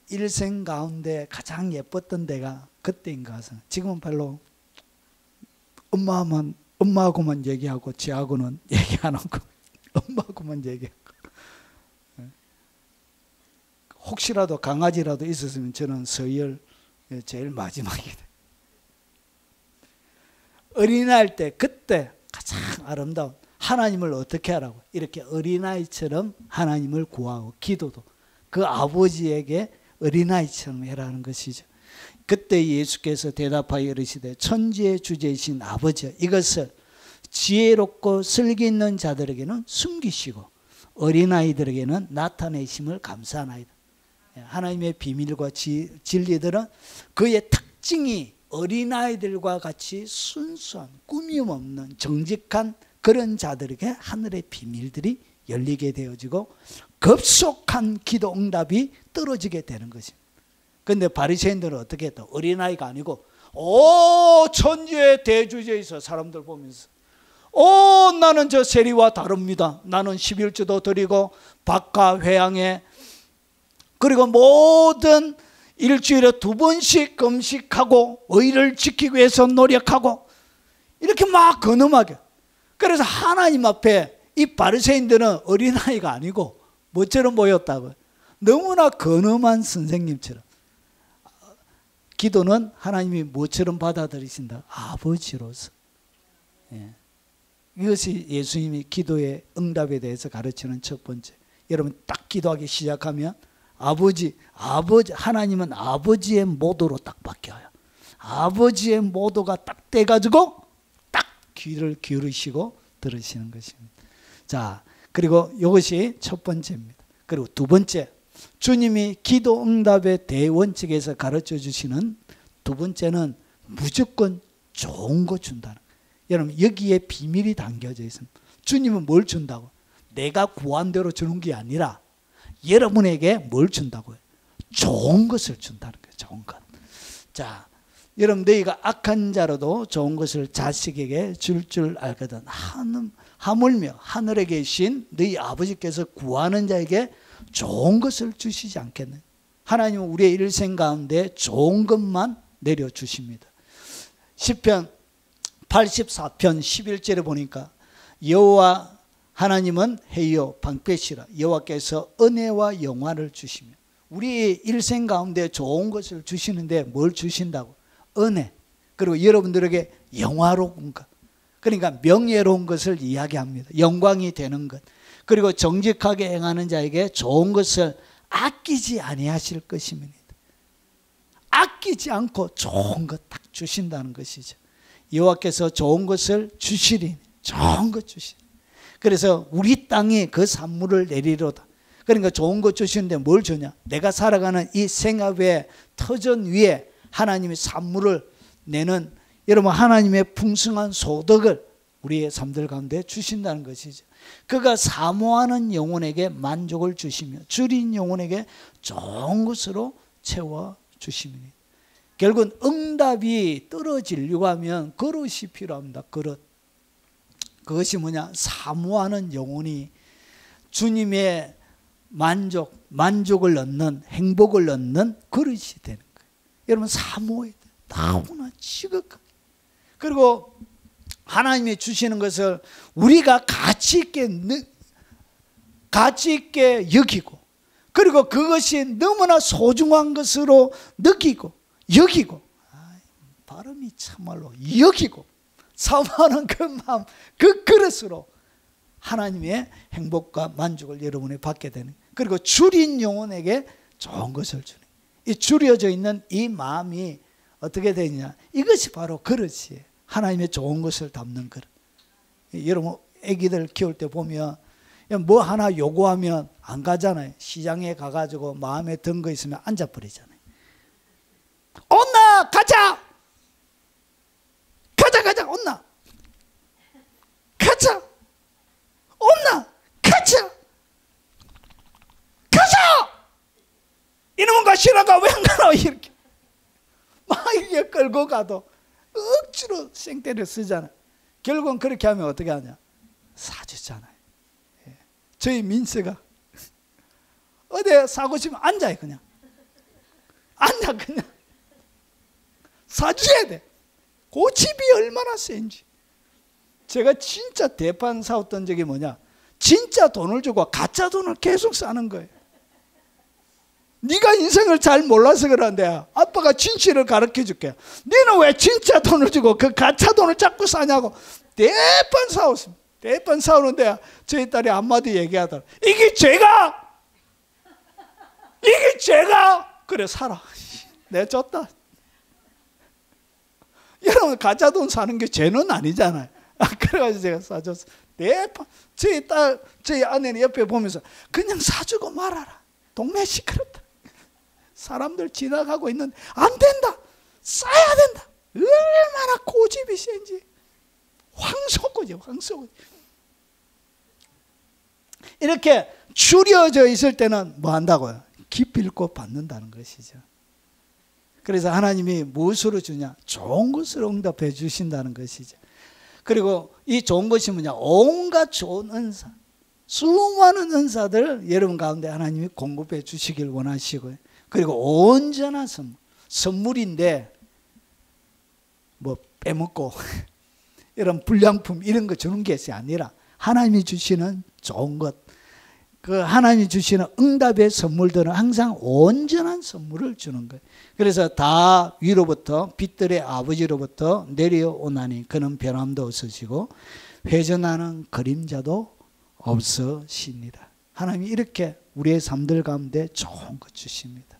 일생 가운데 가장 예뻤던 데가 그때인 것 같아요. 지금은 별로 엄마하고만 얘기하고 지하고는 얘기 안 하고 엄마하고만 얘기하고 혹시라도 강아지라도 있었으면 저는 서열 제일 마지막이 돼. 어린아이 때 그때 가장 아름다운 하나님을 어떻게 하라고 이렇게 어린아이처럼 하나님을 구하고 기도도 그 아버지에게 어린아이처럼 해라는 것이죠. 그때 예수께서 대답하여 이르시되 천지의 주제이신 아버지 이것을 지혜롭고 슬기 있는 자들에게는 숨기시고 어린아이들에게는 나타내심을 감사하나이다. 하나님의 비밀과 진리들은 그의 특징이 어린아이들과 같이 순수한 꾸밈 없는 정직한 그런 자들에게 하늘의 비밀들이 열리게 되어지고 급속한 기도 응답이 떨어지게 되는 것입니다. 그런데 바리새인들은 어떻게 했다? 어린아이가 아니고 천지의 대주제에서 사람들 보면서 나는 저 세리와 다릅니다. 나는 11조도 드리고 박과 회양에 그리고 모든 일주일에 2번씩 금식하고 의를 지키기 위해서 노력하고 이렇게 막 근엄하게. 그래서 하나님 앞에 이 바리새인들은 어린아이가 아니고 뭐처럼 보였다고요? 너무나 근엄한 선생님처럼. 기도는 하나님이 뭐처럼 받아들이신다? 아버지로서. 예. 이것이 예수님이 기도의 응답에 대해서 가르치는 첫 번째. 여러분 딱 기도하기 시작하면 아버지 하나님은 아버지의 모도로 딱 바뀌어요. 아버지의 모도가 딱 돼가지고 딱 귀를 기울이시고 들으시는 것입니다. 자, 그리고 이것이 첫 번째입니다. 그리고 두 번째, 주님이 기도 응답의 대원칙에서 가르쳐 주시는 두 번째는 무조건 좋은 거 준다는 거예요. 여러분 여기에 비밀이 담겨져 있습니다. 주님은 뭘 준다고? 내가 구한 대로 주는 게 아니라 여러분에게 뭘 준다고요? 좋은 것을 준다는 거예요. 좋은 것. 자, 여러분 너희가 악한 자로도 좋은 것을 자식에게 줄 알거든. 하물며 하늘에 계신 너희 아버지께서 구하는 자에게 좋은 것을 주시지 않겠느냐. 하나님은 우리의 일생 가운데 좋은 것만 내려주십니다. 시편 84편 11절에 보니까 여호와 하나님은 해요 방패시라. 여호와께서 은혜와 영화를 주시며. 우리 일생 가운데 좋은 것을 주시는데 뭘 주신다고? 은혜. 그리고 여러분들에게 영화로운 것. 그러니까 명예로운 것을 이야기합니다. 영광이 되는 것. 그리고 정직하게 행하는 자에게 좋은 것을 아끼지 아니하실 것입니다. 아끼지 않고 좋은 것 딱 주신다는 것이죠. 여호와께서 좋은 것을 주시리니. 좋은 것 주시리. 그래서 우리 땅에 그 산물을 내리로다. 그러니까 좋은 것 주시는데 뭘 주냐? 내가 살아가는 이 생활의 터전 위에 하나님이 산물을 내는, 여러분 하나님의 풍성한 소득을 우리의 삶들 가운데 주신다는 것이죠. 그가 사모하는 영혼에게 만족을 주시며 줄인 영혼에게 좋은 것으로 채워주십니다. 결국은 응답이 떨어지려고 하면 그릇이 필요합니다. 그릇. 그것이 뭐냐? 사모하는 영혼이 주님의 만족을 얻는, 행복을 얻는 그릇이 되는 거예요. 여러분 사모해야 돼요. 너무나 지극하게. 그리고 하나님이 주시는 것을 우리가 가치 있게 여기고, 그리고 그것이 너무나 소중한 것으로 느끼고 여기고, 발음이 참말로 여기고 사모하는 그 마음, 그 그릇으로 하나님의 행복과 만족을 여러분이 받게 되는. 그리고 줄인 영혼에게 좋은 것을 주는. 이 줄여져 있는 이 마음이 어떻게 되느냐? 이것이 바로 그릇이에요. 하나님의 좋은 것을 담는 그릇. 여러분 애기들 키울 때 보면 뭐 하나 요구하면 안 가잖아요. 시장에 가가지고 마음에 든 거 있으면 앉아버리잖아요. 온나 가자. 온나 가자. 온나 가자. 이놈은 가시라가 왜 안 가나 이렇게 막 이렇게 끌고 가도 억지로 생떼를 쓰잖아요. 결국은 그렇게 하면 어떻게 하냐? 사주잖아요. 예. 저희 민서가 어디 사고 싶으면 앉아요. 그냥 앉아. 그냥 사줘야 돼. 고집이 얼마나 센지. 제가 진짜 대판 사왔던 적이 뭐냐? 진짜 돈을 주고 가짜 돈을 계속 사는 거예요. 네가 인생을 잘 몰라서 그러는데 아빠가 진실을 가르쳐 줄게. 너는 왜 진짜 돈을 주고 그 가짜 돈을 자꾸 사냐고. 대판 사왔습니다. 대판 사오는데 저희 딸이 한마디 얘기하더라. 이게 죄가 그래 사라. 내 줬다. 여러분 가짜 돈 사는 게 죄는 아니잖아요. 그래가지고 제가 사줬어. 대판. 저희 딸, 저희 아내는 옆에 보면서 그냥 사주고 말아라. 동네 시끄럽다. 사람들 지나가고 있는데 안 된다. 싸야 된다. 얼마나 고집이 센지. 황소고지. 이렇게 줄여져 있을 때는 뭐 한다고요? 기필코 받는다는 것이죠. 그래서 하나님이 무엇으로 주냐? 좋은 것으로 응답해 주신다는 것이죠. 그리고 이 좋은 것이 뭐냐? 온갖 좋은 은사, 수많은 은사들 여러분 가운데 하나님이 공급해 주시길 원하시고요. 그리고 온전한 선물인데 뭐 빼먹고 이런 불량품 이런 거 주는 것이 아니라 하나님이 주시는 좋은 것, 그 하나님이 주시는 응답의 선물들은 항상 온전한 선물을 주는 거예요. 그래서 다 위로부터 빛들의 아버지로부터 내려오나니 그는 변함도 없으시고 회전하는 그림자도 없으시니라. 하나님이 이렇게 우리의 삶들 가운데 좋은 것 주십니다.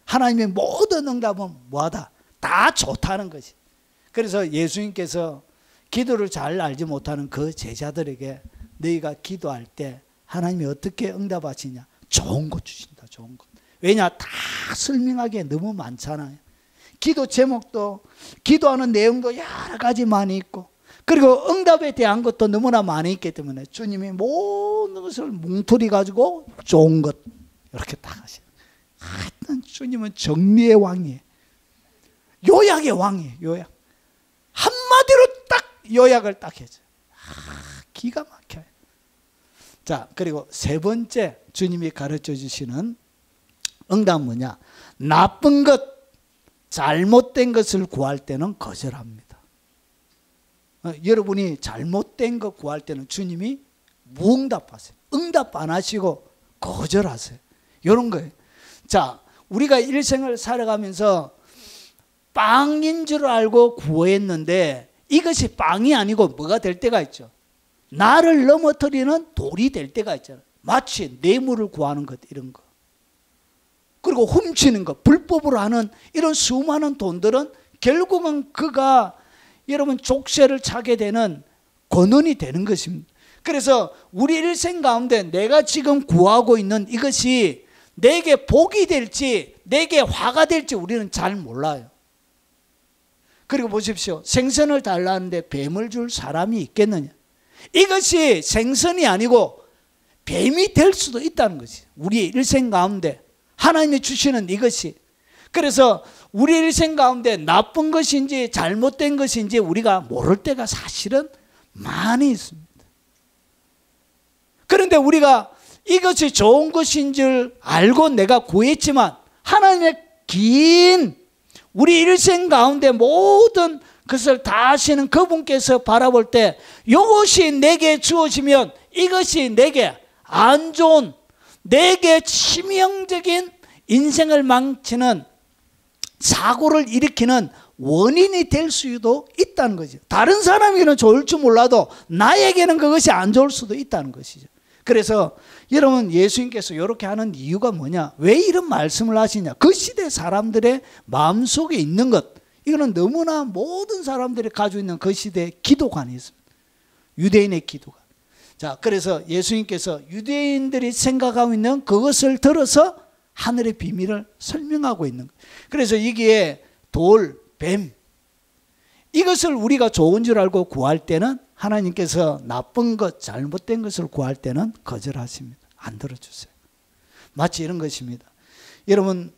하나님의 모든 응답은 뭐하다? 다 좋다는 것이. 그래서 예수님께서 기도를 잘 알지 못하는 그 제자들에게 너희가 기도할 때 하나님이 어떻게 응답하시냐? 좋은 것 주신다. 좋은 것. 왜냐? 다 설명하기에 너무 많잖아요. 기도 제목도 기도하는 내용도 여러 가지 많이 있고 그리고 응답에 대한 것도 너무나 많이 있기 때문에 주님이 모든 것을 뭉뚱이 가지고 좋은 것 이렇게 딱 하시는. 하여튼 주님은 정리의 왕이에요. 요약의 왕이에요. 요약. 한마디로 딱 요약을 딱 해줘요. 기가 막혀요. 자, 그리고 세 번째 주님이 가르쳐 주시는 응답은 뭐냐? 나쁜 것, 잘못된 것을 구할 때는 거절합니다. 여러분이 잘못된 것 구할 때는 주님이 무응답하세요. 응답 안 하시고 거절하세요. 이런 거예요. 자, 우리가 일생을 살아가면서 빵인 줄 알고 구했는데 이것이 빵이 아니고 뭐가 될 때가 있죠. 나를 넘어뜨리는 돌이 될 때가 있잖아요. 마치 뇌물을 구하는 것 이런 거. 그리고 훔치는 것, 불법으로 하는 이런 수많은 돈들은 결국은 그가 여러분 족쇄를 차게 되는 권원이 되는 것입니다. 그래서 우리 일생 가운데 내가 지금 구하고 있는 이것이 내게 복이 될지 내게 화가 될지 우리는 잘 몰라요. 그리고 보십시오. 생선을 달라는데 뱀을 줄 사람이 있겠느냐. 이것이 생선이 아니고 뱀이 될 수도 있다는 것이 우리의 일생 가운데 하나님이 주시는 이것이. 그래서 우리 일생 가운데 나쁜 것인지 잘못된 것인지 우리가 모를 때가 사실은 많이 있습니다. 그런데 우리가 이것이 좋은 것인 줄 알고 내가 구했지만 하나님의 긴 우리 일생 가운데 모든 것을 다 하시는 그분께서 바라볼 때 이것이 내게 주어지면 이것이 내게 안 좋은 내게 치명적인 인생을 망치는 사고를 일으키는 원인이 될 수도 있다는 거죠. 다른 사람에게는 좋을 줄 몰라도 나에게는 그것이 안 좋을 수도 있다는 것이죠. 그래서 여러분 예수님께서 이렇게 하는 이유가 뭐냐? 왜 이런 말씀을 하시냐? 그 시대 사람들의 마음속에 있는 것, 이거는 너무나 모든 사람들이 가지고 있는 그 시대의 기도관이 있습니다. 유대인의 기도관. 자, 그래서 예수님께서 유대인들이 생각하고 있는 그것을 들어서 하늘의 비밀을 설명하고 있는 거예요. 그래서 이게 돌, 뱀, 이것을 우리가 좋은 줄 알고 구할 때는 하나님께서 나쁜 것, 잘못된 것을 구할 때는 거절하십니다. 안 들어주세요. 마치 이런 것입니다. 여러분,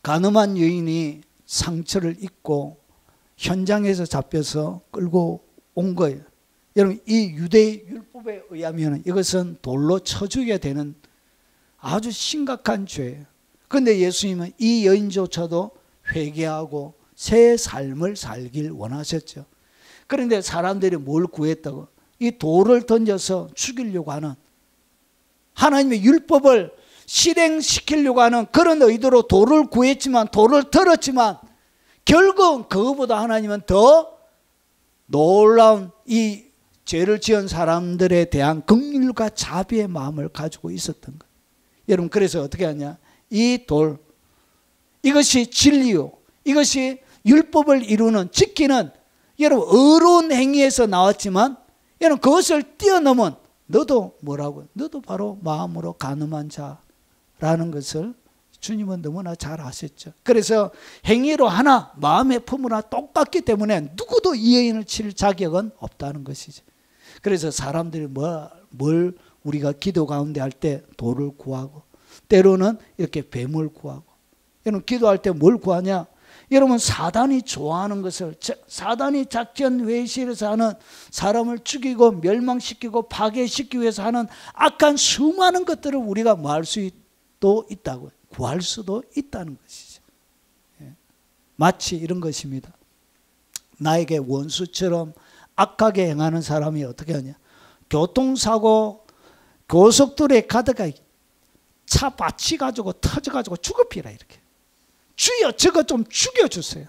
간음한 여인이 상처를 입고 현장에서 잡혀서 끌고 온 거예요. 여러분, 이 유대 율법에 의하면 이것은 돌로 쳐 죽여야 되는 아주 심각한 죄예요. 그런데 예수님은 이 여인조차도 회개하고 새 삶을 살길 원하셨죠. 그런데 사람들이 뭘 구했다고? 이 돌을 던져서 죽이려고 하는, 하나님의 율법을 실행시키려고 하는 그런 의도로 돌을 구했지만, 돌을 들었지만 결국 그것보다 하나님은 더 놀라운 이 죄를 지은 사람들에 대한 긍휼과 자비의 마음을 가지고 있었던 거예요. 여러분, 그래서 어떻게 하냐? 이 돌, 이것이 진리요, 이것이 율법을 이루는, 지키는, 여러분 의로운 행위에서 나왔지만 여러분 그것을 뛰어넘은 너도 뭐라고요? 너도 바로 마음으로 간음한 자라는 것을 주님은 너무나 잘 아셨죠. 그래서 행위로 하나, 마음의 품으로 똑같기 때문에 누구도 이 여인을 칠 자격은 없다는 것이죠. 그래서 사람들이 뭘 우리가 기도 가운데 할 때 돌을 구하고, 때로는 이렇게 뱀을 구하고. 여러분 기도할 때 뭘 구하냐? 여러분 사단이 좋아하는 것을, 사단이 작전 회의실에서 하는, 사람을 죽이고 멸망시키고 파괴시키기 위해서 하는 악한 수많은 것들을 우리가 뭐 할 수도 있다고요. 구할 수도 있다는 것이죠. 마치 이런 것입니다. 나에게 원수처럼 악하게 행하는 사람이 어떻게 하냐. 교통사고 고속도로에 가다가 차 받치가지고 터져가지고 죽어피라 이렇게. 주여 저거 좀 죽여주세요.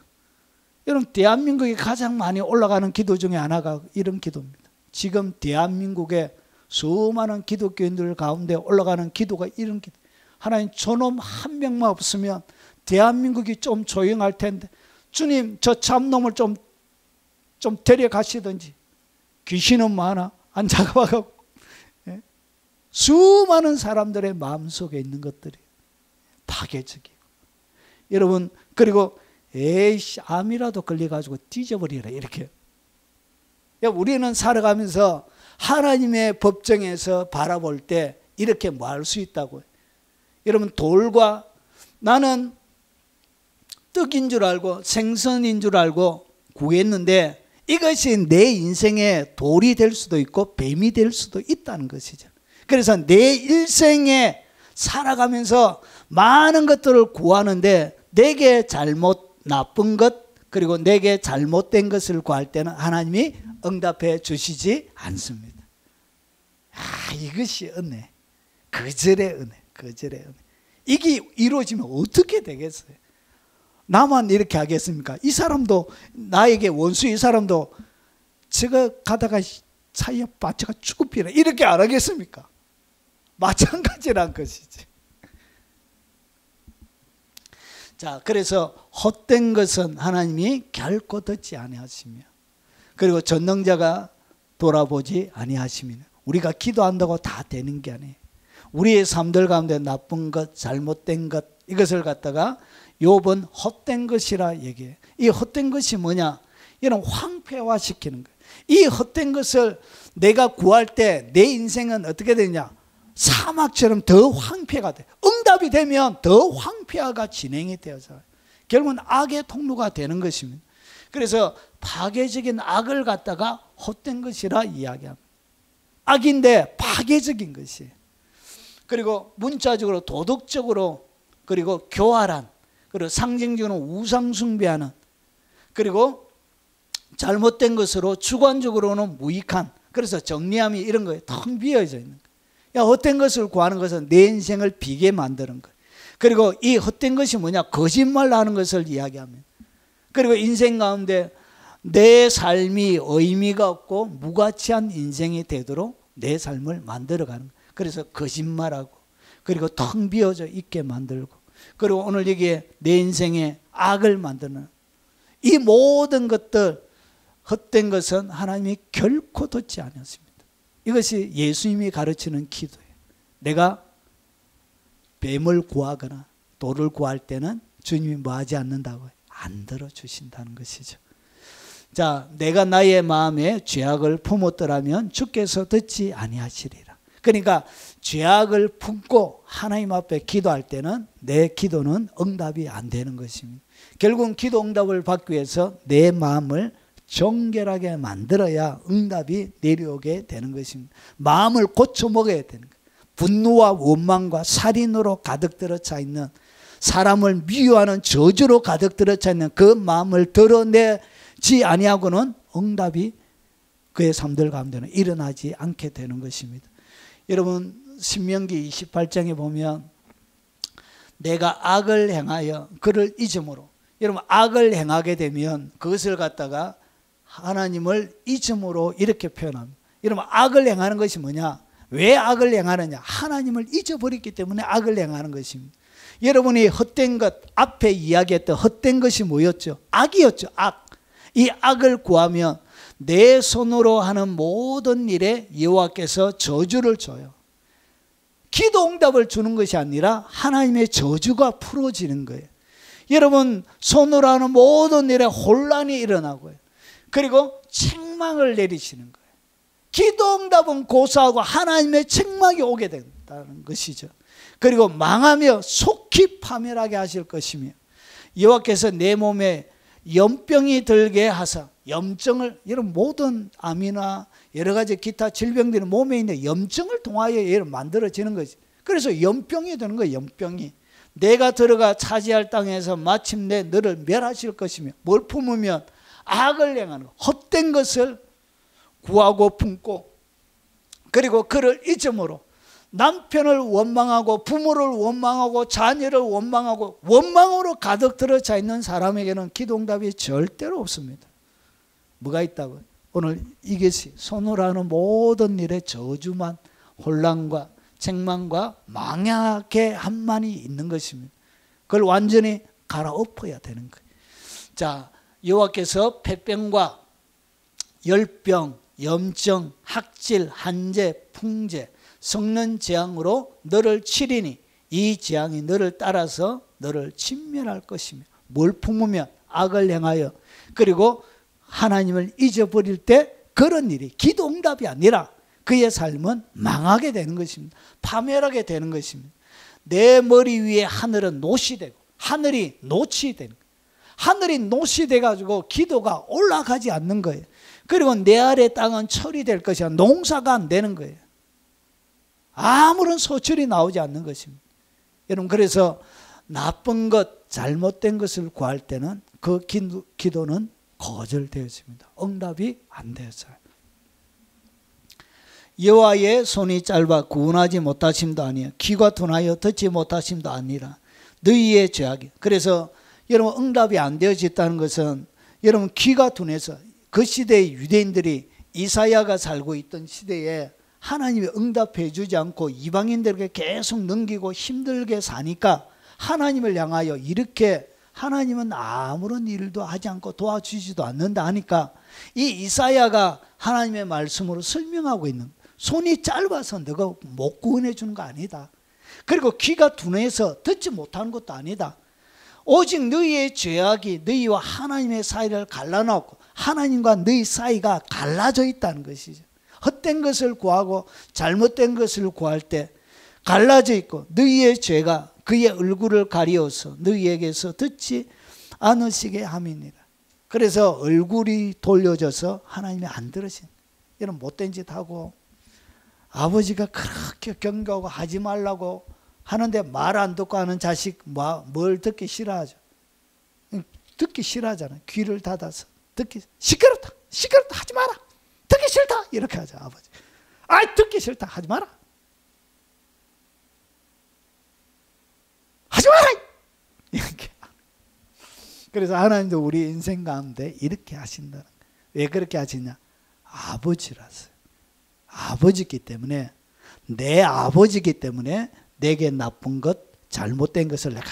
여러분 대한민국에 가장 많이 올라가는 기도 중에 하나가 이런 기도입니다. 지금 대한민국에 수많은 기독교인들 가운데 올라가는 기도가 이런 기도. 하나님 저놈 한 명만 없으면 대한민국이 좀 조용할 텐데 주님 저 참놈을 좀 데려가시든지. 귀신은 많아 안 잡아가고. 수많은 사람들의 마음속에 있는 것들이 파괴적이고. 여러분 그리고 에이씨 암이라도 걸려가지고 뒤져버리라 이렇게. 우리는 살아가면서 하나님의 법정에서 바라볼 때 이렇게 말할 수 있다고요. 여러분 돌과 나는 떡인 줄 알고 생선인 줄 알고 구했는데 이것이 내 인생의 돌이 될 수도 있고 뱀이 될 수도 있다는 것이죠. 그래서 내 일생에 살아가면서 많은 것들을 구하는데 내게 잘못 나쁜 것 그리고 내게 잘못된 것을 구할 때는 하나님이 응답해 주시지 않습니다. 이것이 은혜. 거절의 은혜. 거절의 은혜. 이게 이루어지면 어떻게 되겠어요? 나만 이렇게 하겠습니까? 이 사람도 나에게 원수 이 사람도 저거 가다가 차에 빠져가 죽으리라 이렇게 안 하겠습니까? 마찬가지란 것이지. 자, 그래서 헛된 것은 하나님이 결코 듣지 아니하시며 그리고 전능자가 돌아보지 아니하시며 우리가 기도한다고 다 되는 게 아니에요. 우리의 삶들 가운데 나쁜 것, 잘못된 것 이것을 갖다가 욥은 헛된 것이라 얘기해요. 이 헛된 것이 뭐냐? 이런 황폐화시키는 거예요. 이 헛된 것을 내가 구할 때 내 인생은 어떻게 되냐? 사막처럼 더 황폐가 돼. 응답이 되면 더 황폐화가 진행이 되어서 결국은 악의 통로가 되는 것입니다. 그래서 파괴적인 악을 갖다가 헛된 것이라 이야기합니다. 악인데 파괴적인 것이에요. 그리고 문자적으로 도덕적으로 그리고 교활한 그리고 상징적으로 우상 숭배하는 그리고 잘못된 것으로 주관적으로는 무익한 그래서 정리함이 이런 거에 텅 비어져 있는 거예요. 헛된 것을 구하는 것은 내 인생을 비게 만드는 거예요. 그리고 이 헛된 것이 뭐냐? 거짓말 하는 것을 이야기하면 그리고 인생 가운데 내 삶이 의미가 없고 무가치한 인생이 되도록 내 삶을 만들어가는 거예요. 그래서 거짓말하고 그리고 텅 비어져 있게 만들고 그리고 오늘 여기에 내 인생에 악을 만드는 이 모든 것들 헛된 것은 하나님이 결코 듣지 않았습니다. 이것이 예수님이 가르치는 기도예요. 내가 뱀을 구하거나 돌을 구할 때는 주님이 뭐하지 않는다고요? 안 들어주신다는 것이죠. 자, 내가 나의 마음에 죄악을 품었더라면 주께서 듣지 아니하시리라. 그러니까 죄악을 품고 하나님 앞에 기도할 때는 내 기도는 응답이 안 되는 것입니다. 결국은 기도 응답을 받기 위해서 내 마음을 정결하게 만들어야 응답이 내려오게 되는 것입니다. 마음을 고쳐 먹어야 되는 거예요. 분노와 원망과 살인으로 가득 들어차 있는 사람을 미워하는 저주로 가득 들어차 있는 그 마음을 드러내지 아니하고는 응답이 그의 삶들 가운데는 일어나지 않게 되는 것입니다. 여러분 신명기 28장에 보면 내가 악을 행하여 그를 잊음으로 여러분 악을 행하게 되면 그것을 갖다가 하나님을 잊음으로 이렇게 표현합니다. 여러분 악을 행하는 것이 뭐냐? 왜 악을 행하느냐? 하나님을 잊어버렸기 때문에 악을 행하는 것입니다. 여러분이 헛된 것 앞에 이야기했던 헛된 것이 뭐였죠? 악이었죠. 악. 이 악을 구하면 내 손으로 하는 모든 일에 여호와께서 저주를 줘요. 기도 응답을 주는 것이 아니라 하나님의 저주가 풀어지는 거예요. 여러분 손으로 하는 모든 일에 혼란이 일어나고요. 그리고 책망을 내리시는 거예요. 기도 응답은 고사하고 하나님의 책망이 오게 된다는 것이죠. 그리고 망하며 속히 파멸하게 하실 것이며 여호와께서 내 몸에 염병이 들게 하사 염증을 여러분 모든 암이나 여러 가지 기타 질병들이 몸에 있는 염증을 통하여 얘를 만들어지는 거지. 그래서 염병이 되는 거예요. 염병이 내가 들어가 차지할 땅에서 마침내 너를 멸하실 것이며 뭘 품으면 악을 행하는 헛된 것을 구하고 품고 그리고 그를 잊음으로 남편을 원망하고 부모를 원망하고 자녀를 원망하고 원망으로 가득 들어차 있는 사람에게는 기도응답이 절대로 없습니다. 뭐가 있다고요? 오늘 이것이 손으로 하는 모든 일에 저주만 혼란과 책망과 망약의 한만이 있는 것입니다. 그걸 완전히 갈아엎어야 되는 거예요. 자, 여호와께서 폐병과 열병, 염증, 학질, 한재, 풍재, 썩는 재앙으로 너를 치리니 이 재앙이 너를 따라서 너를 진멸할 것이며 뭘 품으면 악을 행하여 그리고 하나님을 잊어버릴 때 그런 일이 기도응답이 아니라 그의 삶은 망하게 되는 것입니다. 파멸하게 되는 것입니다. 내 머리 위에 하늘은 노시 되고 하늘이 노치 되는 거예요. 하늘이 노시 돼가지고 기도가 올라가지 않는 거예요. 그리고 내 아래 땅은 철이 될 것이야. 농사가 안 되는 거예요. 아무런 소출이 나오지 않는 것입니다. 여러분 그래서 나쁜 것, 잘못된 것을 구할 때는 그 기도는 거절되었습니다. 응답이 안 되었어요. 여호와의 손이 짧아 구원하지 못하심도 아니요 귀가 둔하여 듣지 못하심도 아니라 너희의 죄악이. 그래서 여러분 응답이 안 되어졌다는 것은 여러분 귀가 둔해서 그 시대의 유대인들이 이사야가 살고 있던 시대에 하나님이 응답해 주지 않고 이방인들에게 계속 넘기고 힘들게 사니까 하나님을 향하여 이렇게 하나님은 아무런 일도 하지 않고 도와주지도 않는다 하니까 이 이사야가 하나님의 말씀으로 설명하고 있는 거예요. 손이 짧아서 너가 못 구원해 주는 거 아니다. 그리고 귀가 둔해서 듣지 못하는 것도 아니다. 오직 너희의 죄악이 너희와 하나님의 사이를 갈라놓고 하나님과 너희 사이가 갈라져 있다는 것이죠. 헛된 것을 구하고 잘못된 것을 구할 때 갈라져 있고 너희의 죄가 그의 얼굴을 가리어서 너희에게서 듣지 않으시게 함이니라. 그래서 얼굴이 돌려져서 하나님이 안 들으신 이런 못된 짓 하고 아버지가 그렇게 경고하고 하지 말라고 하는데 말 안 듣고 하는 자식 뭘 듣기 싫어하죠. 듣기 싫어하잖아요. 귀를 닫아서 듣기 시끄럽다 하지 마라 듣기 싫다 이렇게 하죠. 아버지 듣기 싫다 하지 마라 하지 마라 이렇게. 그래서 하나님도 우리 인생 가운데 이렇게 하신다는 거예요. 왜 그렇게 하시냐? 아버지라서. 아버지기 때문에 내 아버지기 때문에 내게 나쁜 것 잘못된 것을 내가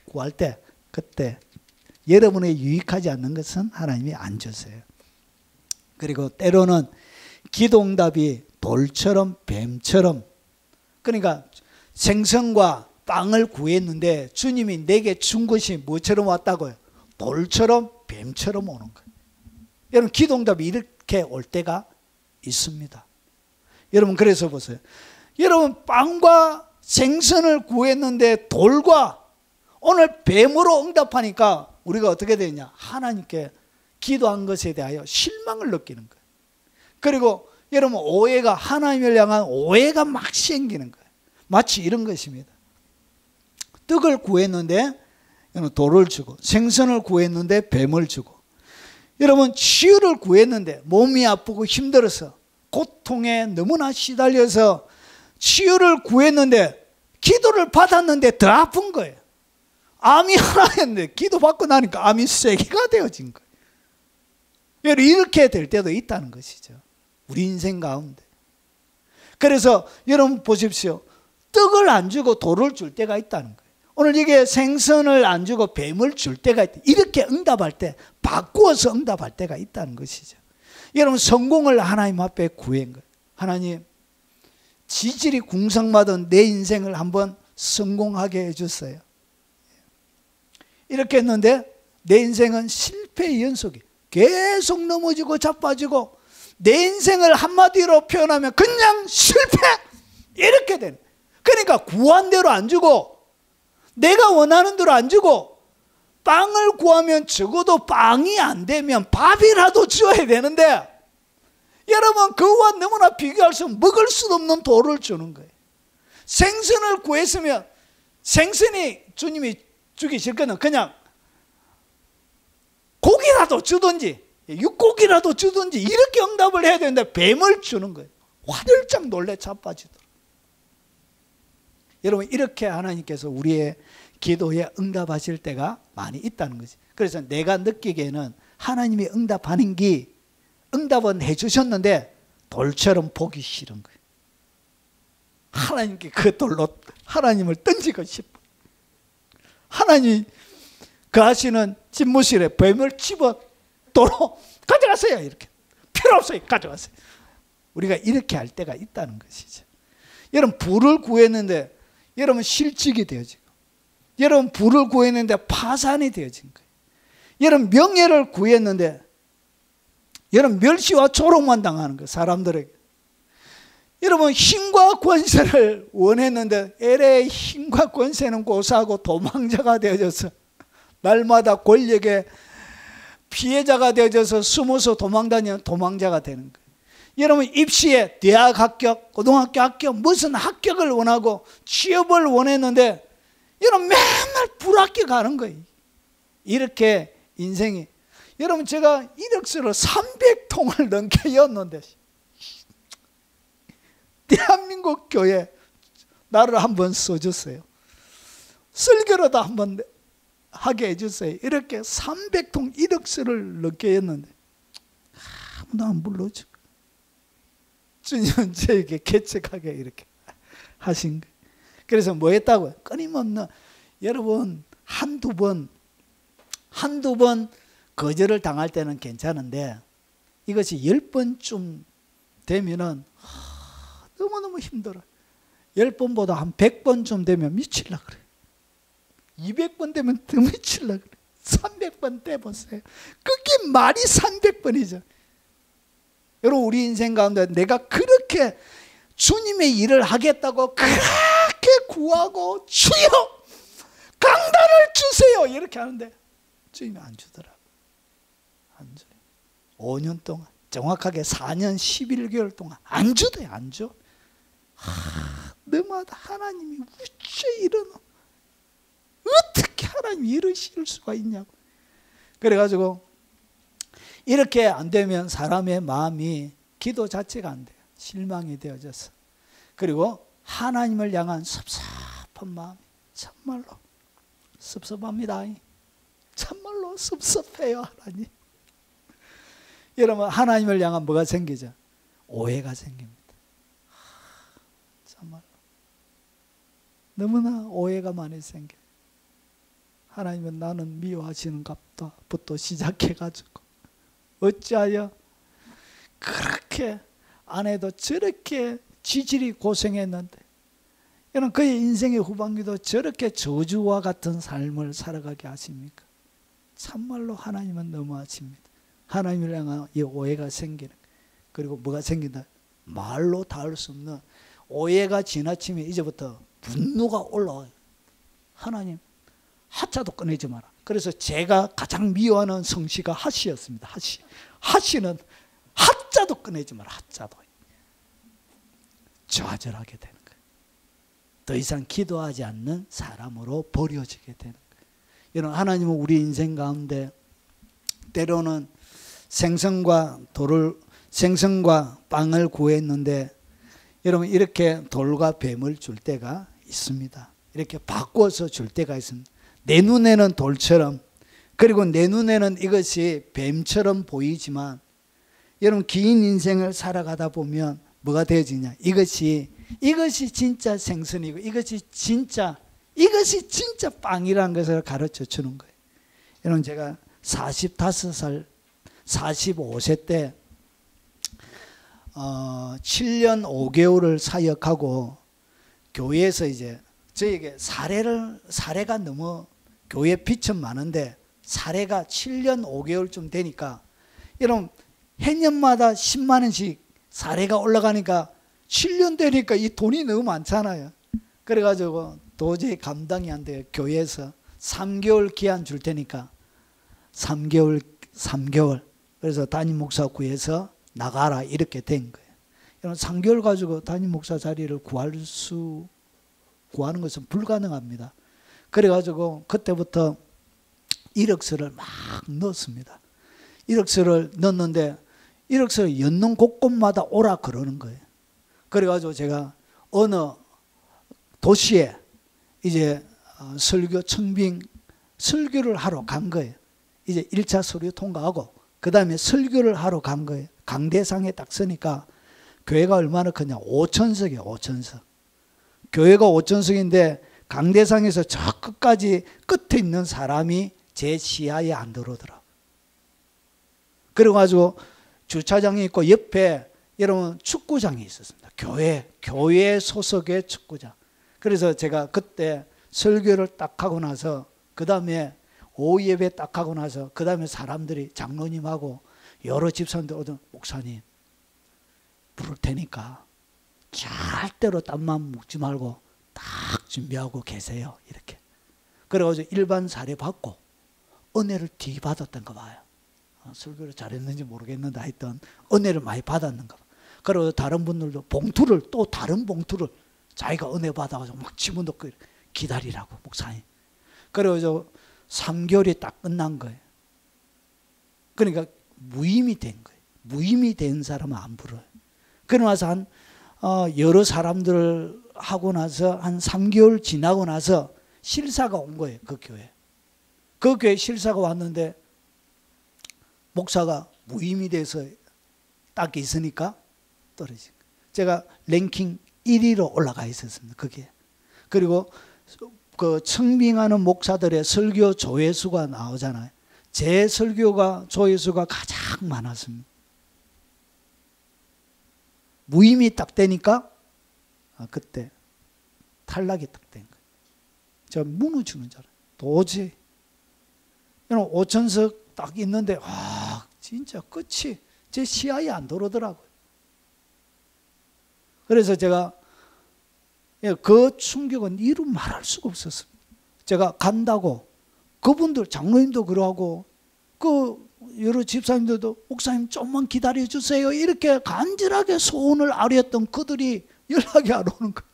구할 때 그때 여러분에 유익하지 않는 것은 하나님이 안 주세요. 그리고 때로는 기도응답이 돌처럼 뱀처럼 그러니까 생선과 빵을 구했는데 주님이 내게 준 것이 뭐처럼 왔다고요? 돌처럼 뱀처럼 오는 거예요. 여러분 기도응답이 이렇게 올 때가 있습니다. 여러분 그래서 보세요. 여러분 빵과 생선을 구했는데 돌과 오늘 뱀으로 응답하니까 우리가 어떻게 되냐? 하나님께 기도한 것에 대하여 실망을 느끼는 거예요. 그리고 여러분 오해가 하나님을 향한 오해가 막 생기는 거예요. 마치 이런 것입니다. 떡을 구했는데 돌을 주고 생선을 구했는데 뱀을 주고 여러분 치유를 구했는데 몸이 아프고 힘들어서 고통에 너무나 시달려서 치유를 구했는데 기도를 받았는데 더 아픈 거예요. 암이 하나였는데 기도받고 나니까 암이 3개가 되어진 거예요. 여러분 이렇게 될 때도 있다는 것이죠. 우리 인생 가운데. 그래서 여러분 보십시오. 떡을 안 주고 돌을 줄 때가 있다는 거예요. 오늘 이게 생선을 안 주고 뱀을 줄 때가 있다. 이렇게 응답할 때 바꾸어서 응답할 때가 있다는 것이죠. 여러분 성공을 하나님 앞에 구한 거예요. 하나님 지질이 궁상맞은 내 인생을 한번 성공하게 해주세요. 이렇게 했는데 내 인생은 실패의 연속이에요. 계속 넘어지고 자빠지고 내 인생을 한마디로 표현하면 그냥 실패 이렇게 되는 거예요. 그러니까 구한 대로 안 주고 내가 원하는 대로 안 주고 빵을 구하면 적어도 빵이 안 되면 밥이라도 주어야 되는데 여러분 그와 너무나 비교할 수 먹을 수 없는 돌을 주는 거예요. 생선을 구했으면 생선이 주님이 죽이실 거는 그냥 고기라도 주든지 육고기라도 주든지 이렇게 응답을 해야 되는데 뱀을 주는 거예요. 화들짝 놀래 자빠지더라. 여러분, 이렇게 하나님께서 우리의 기도에 응답하실 때가 많이 있다는 거지. 그래서 내가 느끼기에는 하나님이 응답은 해주셨는데 돌처럼 보기 싫은 거예요. 하나님께 그 돌로 하나님을 던지고 싶어. 하나님 그 하시는 집무실에 뱀을 집어 도로 가져가세요. 이렇게 필요 없어요. 가져가세요. 우리가 이렇게 할 때가 있다는 것이죠. 여러분, 불을 구했는데 여러분 실직이 되어지고, 여러분 불을 구했는데 파산이 되어진 거예요. 여러분 명예를 구했는데 여러분 멸시와 조롱만 당하는 거예요. 사람들에게. 여러분 힘과 권세를 원했는데 LA 힘과 권세는 고사하고 도망자가 되어져서 날마다 권력의 피해자가 되어져서 숨어서 도망다니는 도망자가 되는 거예요. 여러분 입시에 대학 합격, 고등학교 합격, 무슨 합격을 원하고 취업을 원했는데 여러분 맨날 불합격하는 거예요. 이렇게 인생이. 여러분 제가 이력서를 300통을 넘게 였는데 대한민국 교회 나를 한번 써줬어요. 설교로도 한번 하게 해주세요. 이렇게 300통 이력서를 넘게 했는데 아무도 안 불러줘. 주님은 저에게 개척하게 이렇게 하신 거예요. 그래서 뭐 했다고요? 끊임없는, 여러분 한두 번 거절을 당할 때는 괜찮은데 이것이 10번쯤 되면은 너무너무 힘들어요. 10번보다 한 100번쯤 되면 미칠라 그래요. 200번 되면 더 미칠라 그래요. 300번 돼보세요. 그게 말이 300번이죠. 여러분 우리 인생 가운데 내가 그렇게 주님의 일을 하겠다고 그렇게 구하고 주여 강단을 주세요 이렇게 하는데 주님이 안 주더라고요. 안 줘요. 5년 동안, 정확하게 4년 11개월 동안 안 주대요. 안 줘. 너무하다. 하나님이 어째 이러노? 어떻게 하나님이 이러실 수가 있냐고. 그래가지고 이렇게 안 되면 사람의 마음이 기도 자체가 안 돼요. 실망이 되어져서. 그리고 하나님을 향한 섭섭한 마음이 참말로 섭섭합니다. 참말로 섭섭해요. 하나님. 여러분 하나님을 향한 뭐가 생기죠? 오해가 생깁니다. 참말로 너무나 오해가 많이 생겨요. 하나님은 나는 미워하시는 것부터 시작해가지고 어찌하여 그렇게 아내도 저렇게 지질이 고생했는데 여러분 그의 인생의 후반기도 저렇게 저주와 같은 삶을 살아가게 하십니까? 참말로 하나님은 너무하십니다. 하나님을 향한 이 오해가 생기는 거예요. 그리고 뭐가 생긴다? 말로 닿을 수 없는 오해가 지나치면 이제부터 분노가 올라와요. 하나님 하자도 꺼내지 마라. 그래서 제가 가장 미워하는 성씨가 하시였습니다. 하시는 하자도 꺼내지 마라. 하자도. 좌절하게 되는 거예요. 더 이상 기도하지 않는 사람으로 버려지게 되는 거예요. 여러분 하나님은 우리 인생 가운데 때로는 생선과 빵을 구했는데 여러분 이렇게 돌과 뱀을 줄 때가 있습니다. 이렇게 바꿔서 줄 때가 있습니다. 내 눈에는 돌처럼, 그리고 내 눈에는 이것이 뱀처럼 보이지만 여러분 긴 인생을 살아가다 보면 뭐가 되어지냐? 이것이 진짜 생선이고 이것이 진짜 빵이라는 것을 가르쳐 주는 거예요. 여러분 제가 45살 45세 때 7년 5개월을 사역하고 교회에서 이제 저에게 사례가 너무 교회 빚은 많은데 사례가 7년 5개월쯤 되니까 여러분 해년마다 10만 원씩 사례가 올라가니까 7년 되니까 이 돈이 너무 많잖아요. 그래가지고 도저히 감당이 안 돼요. 교회에서 3개월 기한 줄 테니까 3개월 그래서 담임 목사 구해서 나가라 이렇게 된 거예요. 여러분 3개월 가지고 담임 목사 자리를 구할 수 구하는 것은 불가능합니다. 그래가지고 그때부터 이력서를 막 넣었습니다. 이력서를 넣었는데 이력서를 넣는 곳곳마다 오라 그러는 거예요. 그래가지고 제가 어느 도시에 이제 설교 청빙 설교를 하러 간 거예요. 이제 1차 서류 통과하고 그 다음에 설교를 하러 간 거예요. 강대상에 딱 서니까 교회가 얼마나 크냐. 5천석이에요. 5천석. 교회가 5천석인데 강대상에서 저 끝까지 끝에 있는 사람이 제 시야에 안 들어오더라고요. 그래가지고 주차장이 있고 옆에 여러분 축구장이 있었습니다. 교회 소속의 축구장. 그래서 제가 그때 설교를 딱 하고 나서 그 다음에 오후 예배 딱 하고 나서 그 다음에 사람들이 장로님하고 여러 집사님들 오던 목사님 부를 테니까 절대로 땀만 묻지 말고 딱 준비하고 계세요. 이렇게. 그래가지고 일반 사례 받고 은혜를 되게 받았던가 봐요. 설교를 잘했는지 모르겠는데 하여튼 은혜를 많이 받았는가 봐. 그리고 다른 분들도 봉투를 또 다른 봉투를 자기가 은혜 받아가지고 막 집어넣고 기다리라고 목사님. 그래서 3개월이 딱 끝난 거예요. 그러니까 무임이 된 거예요. 무임이 된 사람은 안 불어요. 그러고 나서 한 여러 사람들을 하고 나서 한 3개월 지나고 나서 실사가 온 거예요. 그 교회. 그 교회 실사가 왔는데 목사가 무임이 돼서 딱 있으니까 떨어진 거예요. 제가 랭킹 1위로 올라가 있었습니다. 그게. 그리고 그 청빙하는 목사들의 설교 조회수가 나오잖아요. 제 설교가 조회수가 가장 많았습니다. 무임이 딱 되니까 그때 탈락이 딱 된 거예요. 제가 무너지는 줄 알아요. 도저히. 5천석 딱 있는데 진짜 끝이 제 시야에 안 들어오더라고요. 그래서 제가 그 충격은 이루 말할 수가 없었습니다. 제가 간다고 그분들 장로님도 그러고 그 여러 집사님들도 목사님 좀만 기다려 주세요 이렇게 간절하게 소원을 아뢰었던 그들이 연락이 안 오는 거예요.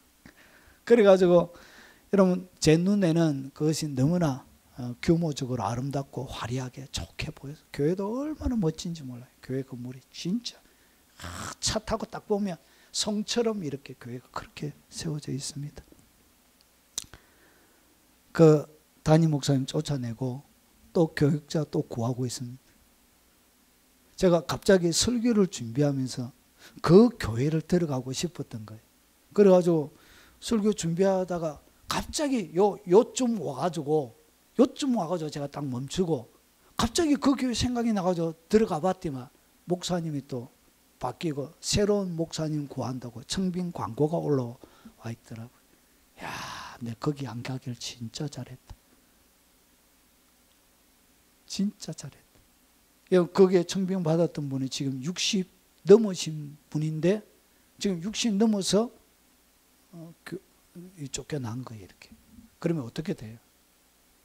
그래가지고 여러분 제 눈에는 그것이 너무나 규모적으로 아름답고 화려하게 좋게 보여서 교회도 얼마나 멋진지 몰라요. 교회 건물이 진짜 차 타고 딱 보면 성처럼 이렇게 교회가 그렇게 세워져 있습니다. 그 담임 목사님 쫓아내고 또 교육자 또 구하고 있습니다. 제가 갑자기 설교를 준비하면서 그 교회를 들어가고 싶었던 거예요. 그래가지고 설교 준비하다가 갑자기 요쯤 와가지고 제가 딱 멈추고 갑자기 그 교회 생각이 나가지고 들어가 봤더만 목사님이 또 바뀌고 새로운 목사님 구한다고 청빙 광고가 올라와 있더라고요. 야, 내 거기 안 가길 진짜 잘했다. 진짜 잘했다. 거기에 청빙 받았던 분이 지금 60 넘으신 분인데 지금 60 넘어서 쫓겨난 거예요. 이렇게. 그러면 어떻게 돼요?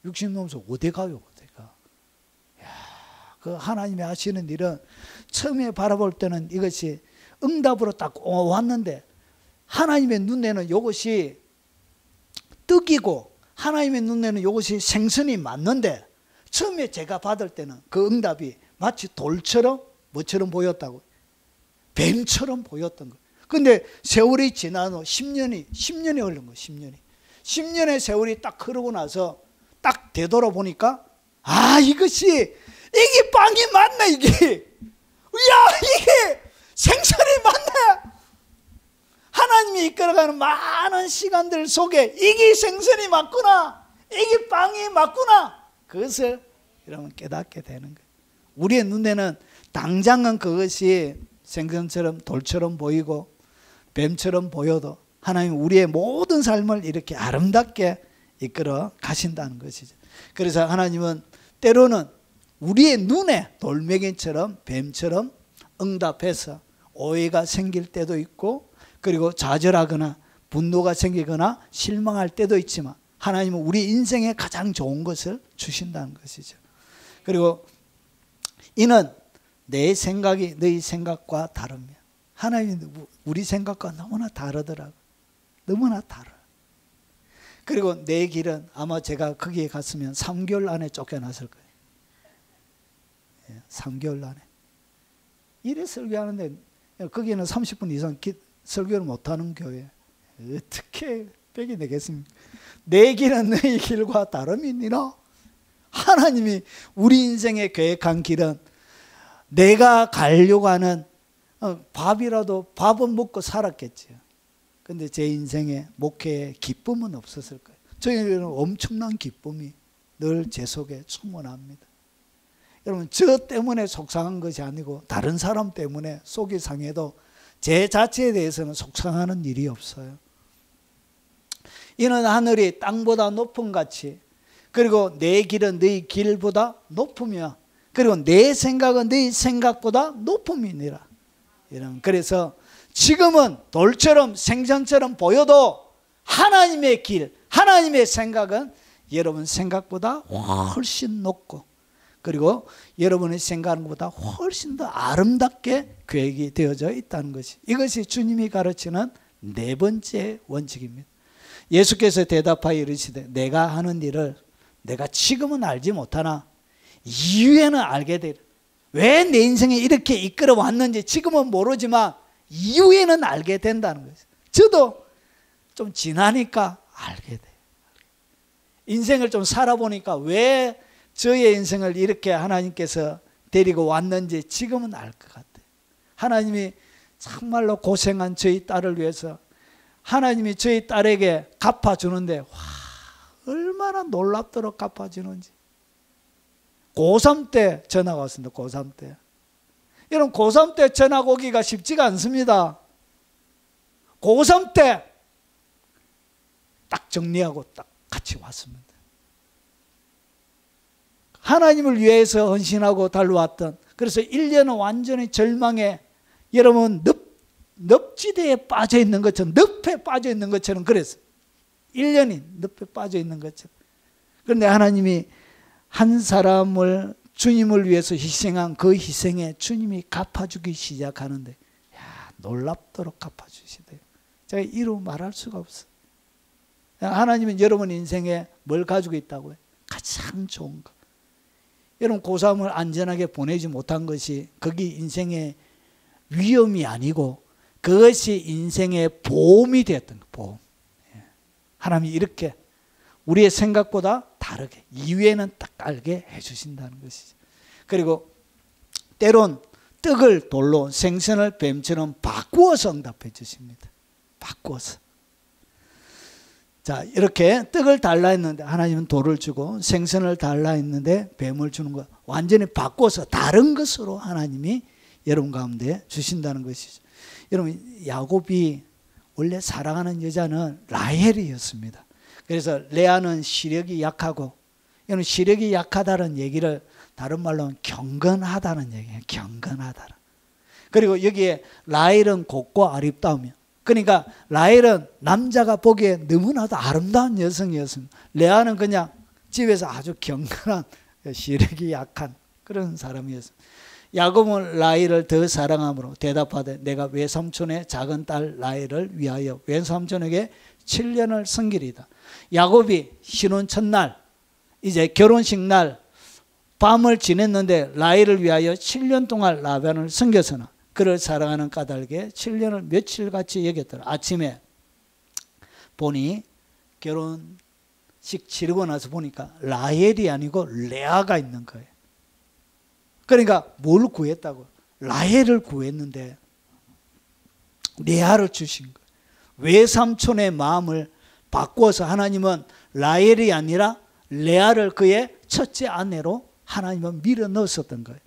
60 넘어서 어디 가요? 어디 가? 그 하나님이 하시는 일은 처음에 바라볼 때는 이것이 응답으로 딱 왔는데 하나님의 눈에는 이것이 떡이고 하나님의 눈에는 이것이 생선이 맞는데 처음에 제가 받을 때는 그 응답이 마치 돌처럼 뭐처럼 보였다고 뱀처럼 보였던 거예요. 근데 세월이 지난 후 10년이 흐른 거예요. 10년의 세월이 딱 흐르고 나서 딱 되돌아보니까 이게 빵이 맞네 이게. 이게 생선이 맞네. 하나님이 이끌어가는 많은 시간들 속에 이게 생선이 맞구나. 이게 빵이 맞구나. 그것을 여러분 깨닫게 되는 거예요. 우리의 눈에는 당장은 그것이 생선처럼 돌처럼 보이고 뱀처럼 보여도 하나님 우리의 모든 삶을 이렇게 아름답게 이끌어 가신다는 것이죠. 그래서 하나님은 때로는 우리의 눈에 돌멩이처럼 뱀처럼 응답해서 오해가 생길 때도 있고 그리고 좌절하거나 분노가 생기거나 실망할 때도 있지만 하나님은 우리 인생에 가장 좋은 것을 주신다는 것이죠. 그리고 이는 내 생각이 너희 생각과 다릅니다. 하나님은 우리 생각과 너무나 다르더라고요. 너무나 달라요. 그리고 내 길은 아마 제가 거기에 갔으면 3개월 안에 쫓겨났을 거예요. 3개월 안에. 이래 설교하는데 거기는 30분 이상 설교를 못하는 교회. 어떻게 빽이 되겠습니까? 내 길은 너희 길과 다름이니라. 하나님이 우리 인생에 계획한 길은 내가 가려고 하는 밥이라도 밥은 먹고 살았겠죠. 근데 제 인생에 목회에 기쁨은 없었을 거예요. 저에게는 엄청난 기쁨이 늘 제 속에 충만합니다. 여러분, 저 때문에 속상한 것이 아니고 다른 사람 때문에 속이 상해도 제 자체에 대해서는 속상하는 일이 없어요. 이는 하늘이 땅보다 높은 같이, 그리고 내 길은 너희 길보다 높으며, 그리고 내 생각은 너희 생각보다 높음이니라. 그래서 지금은 돌처럼 생선처럼 보여도 하나님의 길, 하나님의 생각은 여러분 생각보다 훨씬 높고, 그리고 여러분의 생각보다 훨씬 더 아름답게 계획이 되어져 있다는 것이, 이것이 주님이 가르치는 네 번째 원칙입니다. 예수께서 대답하여 이르시되 내가 하는 일을 내가 지금은 알지 못하나 이후에는 알게 되리라. 왜 내 인생에 이렇게 이끌어 왔는지 지금은 모르지만 이후에는 알게 된다는 거죠. 저도 좀 지나니까 알게 돼요. 인생을 좀 살아보니까 왜 저의 인생을 이렇게 하나님께서 데리고 왔는지 지금은 알 것 같아요. 하나님이 정말로 고생한 저희 딸을 위해서 하나님이 저희 딸에게 갚아주는데 와, 얼마나 놀랍도록 갚아주는지. 고3 때 전화가 왔습니다. 고3 때. 여러분, 고3 때 전화 오기가 쉽지가 않습니다. 고3 때 딱 정리하고 딱 같이 왔습니다. 하나님을 위해서 헌신하고 달려왔던, 그래서 1년은 완전히 절망에, 여러분 늪지대에 빠져 있는 것처럼, 늪에 빠져 있는 것처럼 그랬어요. 1년이 늪에 빠져 있는 것처럼. 그런데 하나님이 한 사람을 주님을 위해서 희생한 그 희생에 주님이 갚아주기 시작하는데, 야, 놀랍도록 갚아주시대요. 제가 이루 말할 수가 없어요. 하나님은 여러분 인생에 뭘 가지고 있다고요? 가장 좋은 것. 여러분, 고3을 안전하게 보내지 못한 것이 거기 인생의 위험이 아니고 그것이 인생의 보험이 되었던 거예요. 보험. 하나님이 이렇게 우리의 생각보다 다르게 이후에는 딱 알게 해주신다는 것이죠. 그리고 때론 떡을 돌로, 생선을 뱀처럼 바꾸어서 응답해 주십니다. 바꾸어서. 자, 이렇게 떡을 달라 했는데 하나님은 돌을 주고, 생선을 달라 했는데 뱀을 주는 거, 완전히 바꿔서 다른 것으로 하나님이 여러분 가운데 주신다는 것이죠. 여러분, 야곱이 원래 사랑하는 여자는 라헬이었습니다. 그래서 레아는 시력이 약하고, 여러분, 시력이 약하다는 얘기를 다른 말로는 경건하다는 얘기예요. 경건하다. 그리고 여기에 라헬은 곱고 아름다우며, 그러니까 라헬은 남자가 보기에 너무나도 아름다운 여성이었습니다. 레아는 그냥 집에서 아주 경건한, 시력이 약한 그런 사람이었습니다. 야곱은 라헬을 더 사랑함으로 대답하되 내가 외삼촌의 작은 딸 라헬을 위하여 외삼촌에게 7년을 섬기리다. 야곱이 신혼 첫날, 이제 결혼식 날 밤을 지냈는데 라헬을 위하여 7년 동안 라반을 섬겼으나 그를 사랑하는 까닭에 7년을 며칠같이 여겼더라. 아침에 보니 결혼식 치르고 나서 보니까 라헬이 아니고 레아가 있는 거예요. 그러니까 뭘 구했다고? 라헬을 구했는데 레아를 주신 거예요. 외삼촌의 마음을 바꾸어서 하나님은 라헬이 아니라 레아를 그의 첫째 아내로 하나님은 밀어 넣었었던 거예요.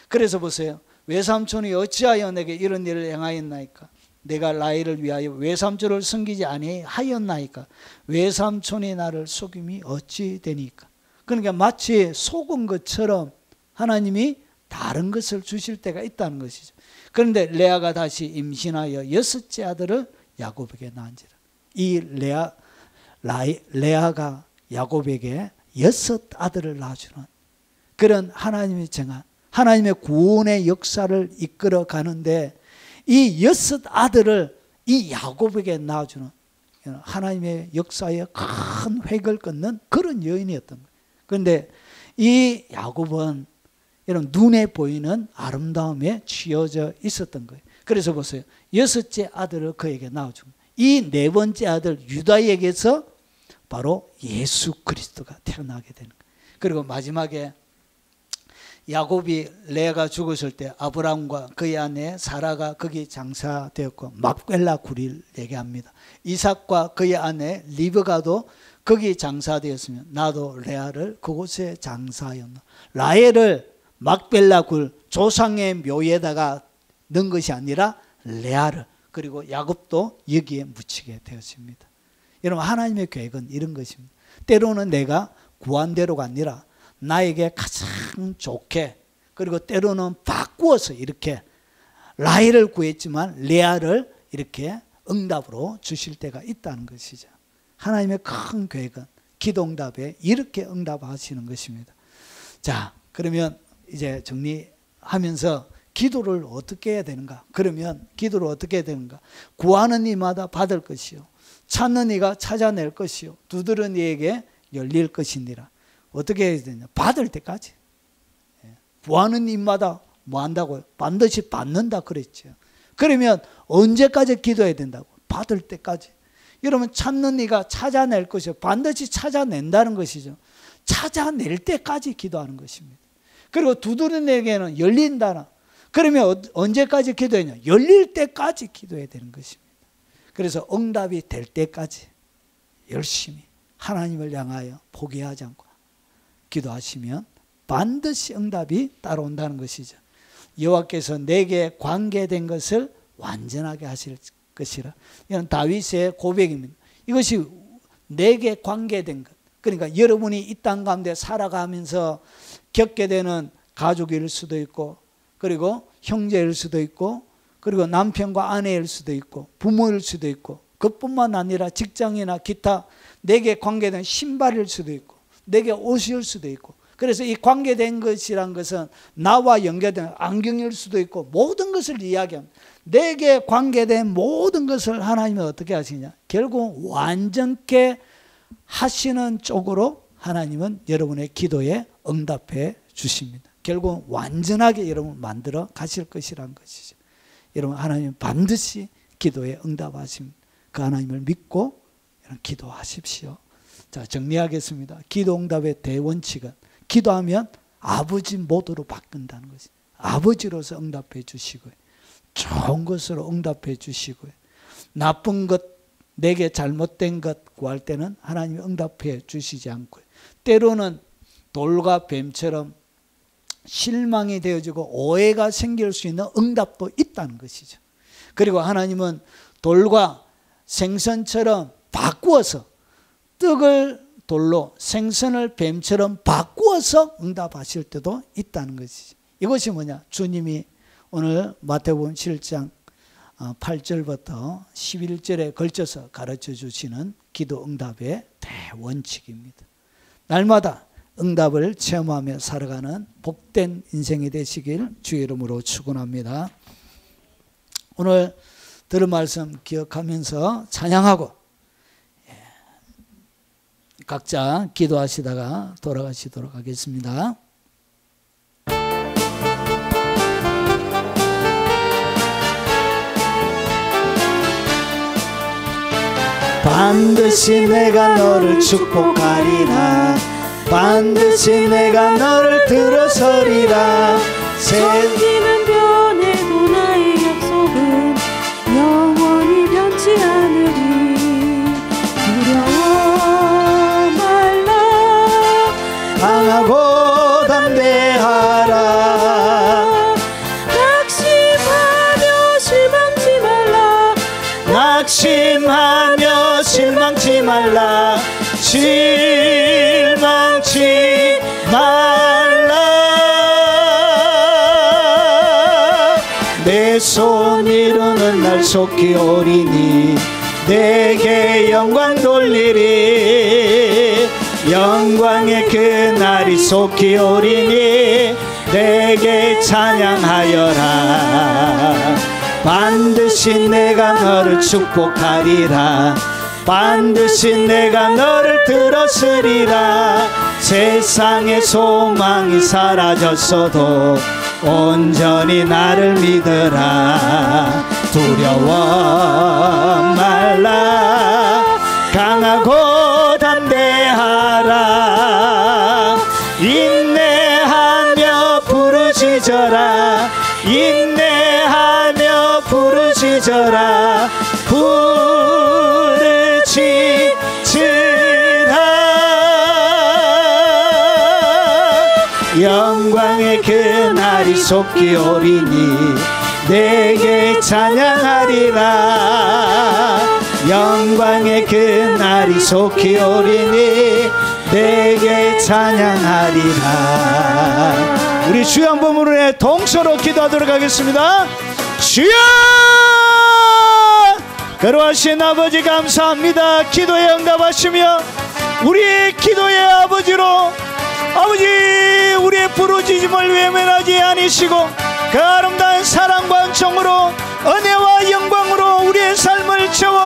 그래서 보세요. 외삼촌이 어찌하여 내게 이런 일을 행하였나이까? 내가 라헬을 위하여 외삼촌을 섬기지 아니하였나이까? 외삼촌이 나를 속임이 어찌 되니까? 그러니까 마치 속은 것처럼 하나님이 다른 것을 주실 때가 있다는 것이죠. 그런데 레아가 다시 임신하여 6째 아들을 야곱에게 낳은지라. 이 레아가 야곱에게 6 아들을 낳아주는 그런 하나님이 정한 하나님의 구원의 역사를 이끌어 가는데 이 6 아들을 이 야곱에게 낳아주는, 하나님의 역사에 큰 획을 긋는 그런 여인이었던 거예요. 그런데 이 야곱은 여러분 눈에 보이는 아름다움에 취해져 있었던 거예요. 그래서 보세요. 6째 아들을 그에게 낳아준 거예요. 이 4번째 아들 유다에게서 바로 예수 그리스도가 태어나게 되는 거예요. 그리고 마지막에 야곱이 레아가 죽었을 때 아브라함과 그의 아내 사라가 거기 장사되었고 막벨라 굴을 얘기합니다. 이삭과 그의 아내 리브가도 거기 장사되었으면 나도 레아를 그곳에 장사하였노. 라헬을 막벨라 굴 조상의 묘에다가 넣은 것이 아니라 레아를, 그리고 야곱도 여기에 묻히게 되었습니다. 여러분 하나님의 계획은 이런 것입니다. 때로는 내가 구한 대로가 아니라 나에게 가장 좋게, 그리고 때로는 바꾸어서 이렇게 라헬을 구했지만 레아를 이렇게 응답으로 주실 때가 있다는 것이죠. 하나님의 큰 계획은 기도응답에 이렇게 응답하시는 것입니다. 자, 그러면 이제 정리하면서 기도를 어떻게 해야 되는가? 그러면 기도를 어떻게 해야 되는가? 구하는 이마다 받을 것이요, 찾는 이가 찾아낼 것이요, 두드리는 이에게 열릴 것이니라. 어떻게 해야 되냐? 받을 때까지. 구하는 이마다 뭐 한다고요? 반드시 받는다 그랬죠. 그러면 언제까지 기도해야 된다고? 받을 때까지. 여러분 찾는 이가 찾아낼 것이요, 반드시 찾아낸다는 것이죠. 찾아낼 때까지 기도하는 것입니다. 그리고 두드리는 이에게는 열린다나. 그러면 언제까지 기도하냐? 열릴 때까지 기도해야 되는 것입니다. 그래서 응답이 될 때까지 열심히 하나님을 향하여 포기하지 않고 기도하시면 반드시 응답이 따라온다는 것이죠. 여호와께서 내게 관계된 것을 완전하게 하실 것이라. 이건 다윗의 고백입니다. 이것이 내게 관계된 것. 그러니까 여러분이 이 땅 가운데 살아가면서 겪게 되는 가족일 수도 있고, 그리고 형제일 수도 있고, 그리고 남편과 아내일 수도 있고, 부모일 수도 있고, 그뿐만 아니라 직장이나 기타 내게 관계된 신발일 수도 있고, 내게 옷일 수도 있고. 그래서 이 관계된 것이란 것은 나와 연결된 안경일 수도 있고, 모든 것을 이야기합니다. 내게 관계된 모든 것을 하나님은 어떻게 하시냐? 결국 완전케 하시는 쪽으로 하나님은 여러분의 기도에 응답해 주십니다. 결국 완전하게 여러분 만들어 가실 것이란 것이죠. 여러분 하나님 반드시 기도에 응답하십니다. 그 하나님을 믿고 기도하십시오. 자, 정리하겠습니다. 기도 응답의 대원칙은 기도하면 아버지 모드로 바꾼다는 것이. 아버지로서 응답해 주시고요, 좋은 것으로 응답해 주시고요, 나쁜 것, 내게 잘못된 것 구할 때는 하나님이 응답해 주시지 않고요, 때로는 돌과 뱀처럼 실망이 되어지고 오해가 생길 수 있는 응답도 있다는 것이죠. 그리고 하나님은 돌과 생선처럼 바꾸어서, 떡을 돌로 생선을 뱀처럼 바꾸어서 응답하실 때도 있다는 것이죠. 이것이 뭐냐? 주님이 오늘 마태복음 7장 8절부터 11절에 걸쳐서 가르쳐 주시는 기도 응답의 대원칙입니다. 날마다 응답을 체험하며 살아가는 복된 인생이 되시길 주의 이름으로 축원합니다. 오늘 들은 말씀 기억하면서 찬양하고 각자 기도하시다가 돌아가시도록 하겠습니다. 반드시 내가 너를 축복하리라. 반드시 내가 너를 들어서리라. 천지는 변해도 나의 약속은 영원히 변치 않으리. 두려워 말라. 강하고 담대하라. 낙심하며 실망치 말라. 낙심하며 실망치 말라. 실망치 말라. 내 손 이루는 날 속히 오리니 내게 영광 돌리리. 영광의 그날이 속히 오리니 내게 찬양하여라. 반드시 내가 너를 축복하리라. 반드시 내가 너를 들었으리라. 세상의 소망이 사라졌어도 온전히 나를 믿으라. 두려워 말라. 강하고 담대하라. 인내하며 부르짖어라. 인내하며 부르짖어라. 영광의 그날이 속히 오리니 내게 찬양하리라. 영광의 그날이 속히 오리니 내게 찬양하리라. 우리 주여 한 번으로 동서로 기도하도록 하겠습니다. 주여! 거룩하신 아버지 감사합니다. 기도에 응답하시며 우리의 기도의 아버지로 아버지 우리의 부르짖음을 외면하지 아니시고 그 아름다운 사랑과 정으로 은혜와 영광으로 우리의 삶을 채워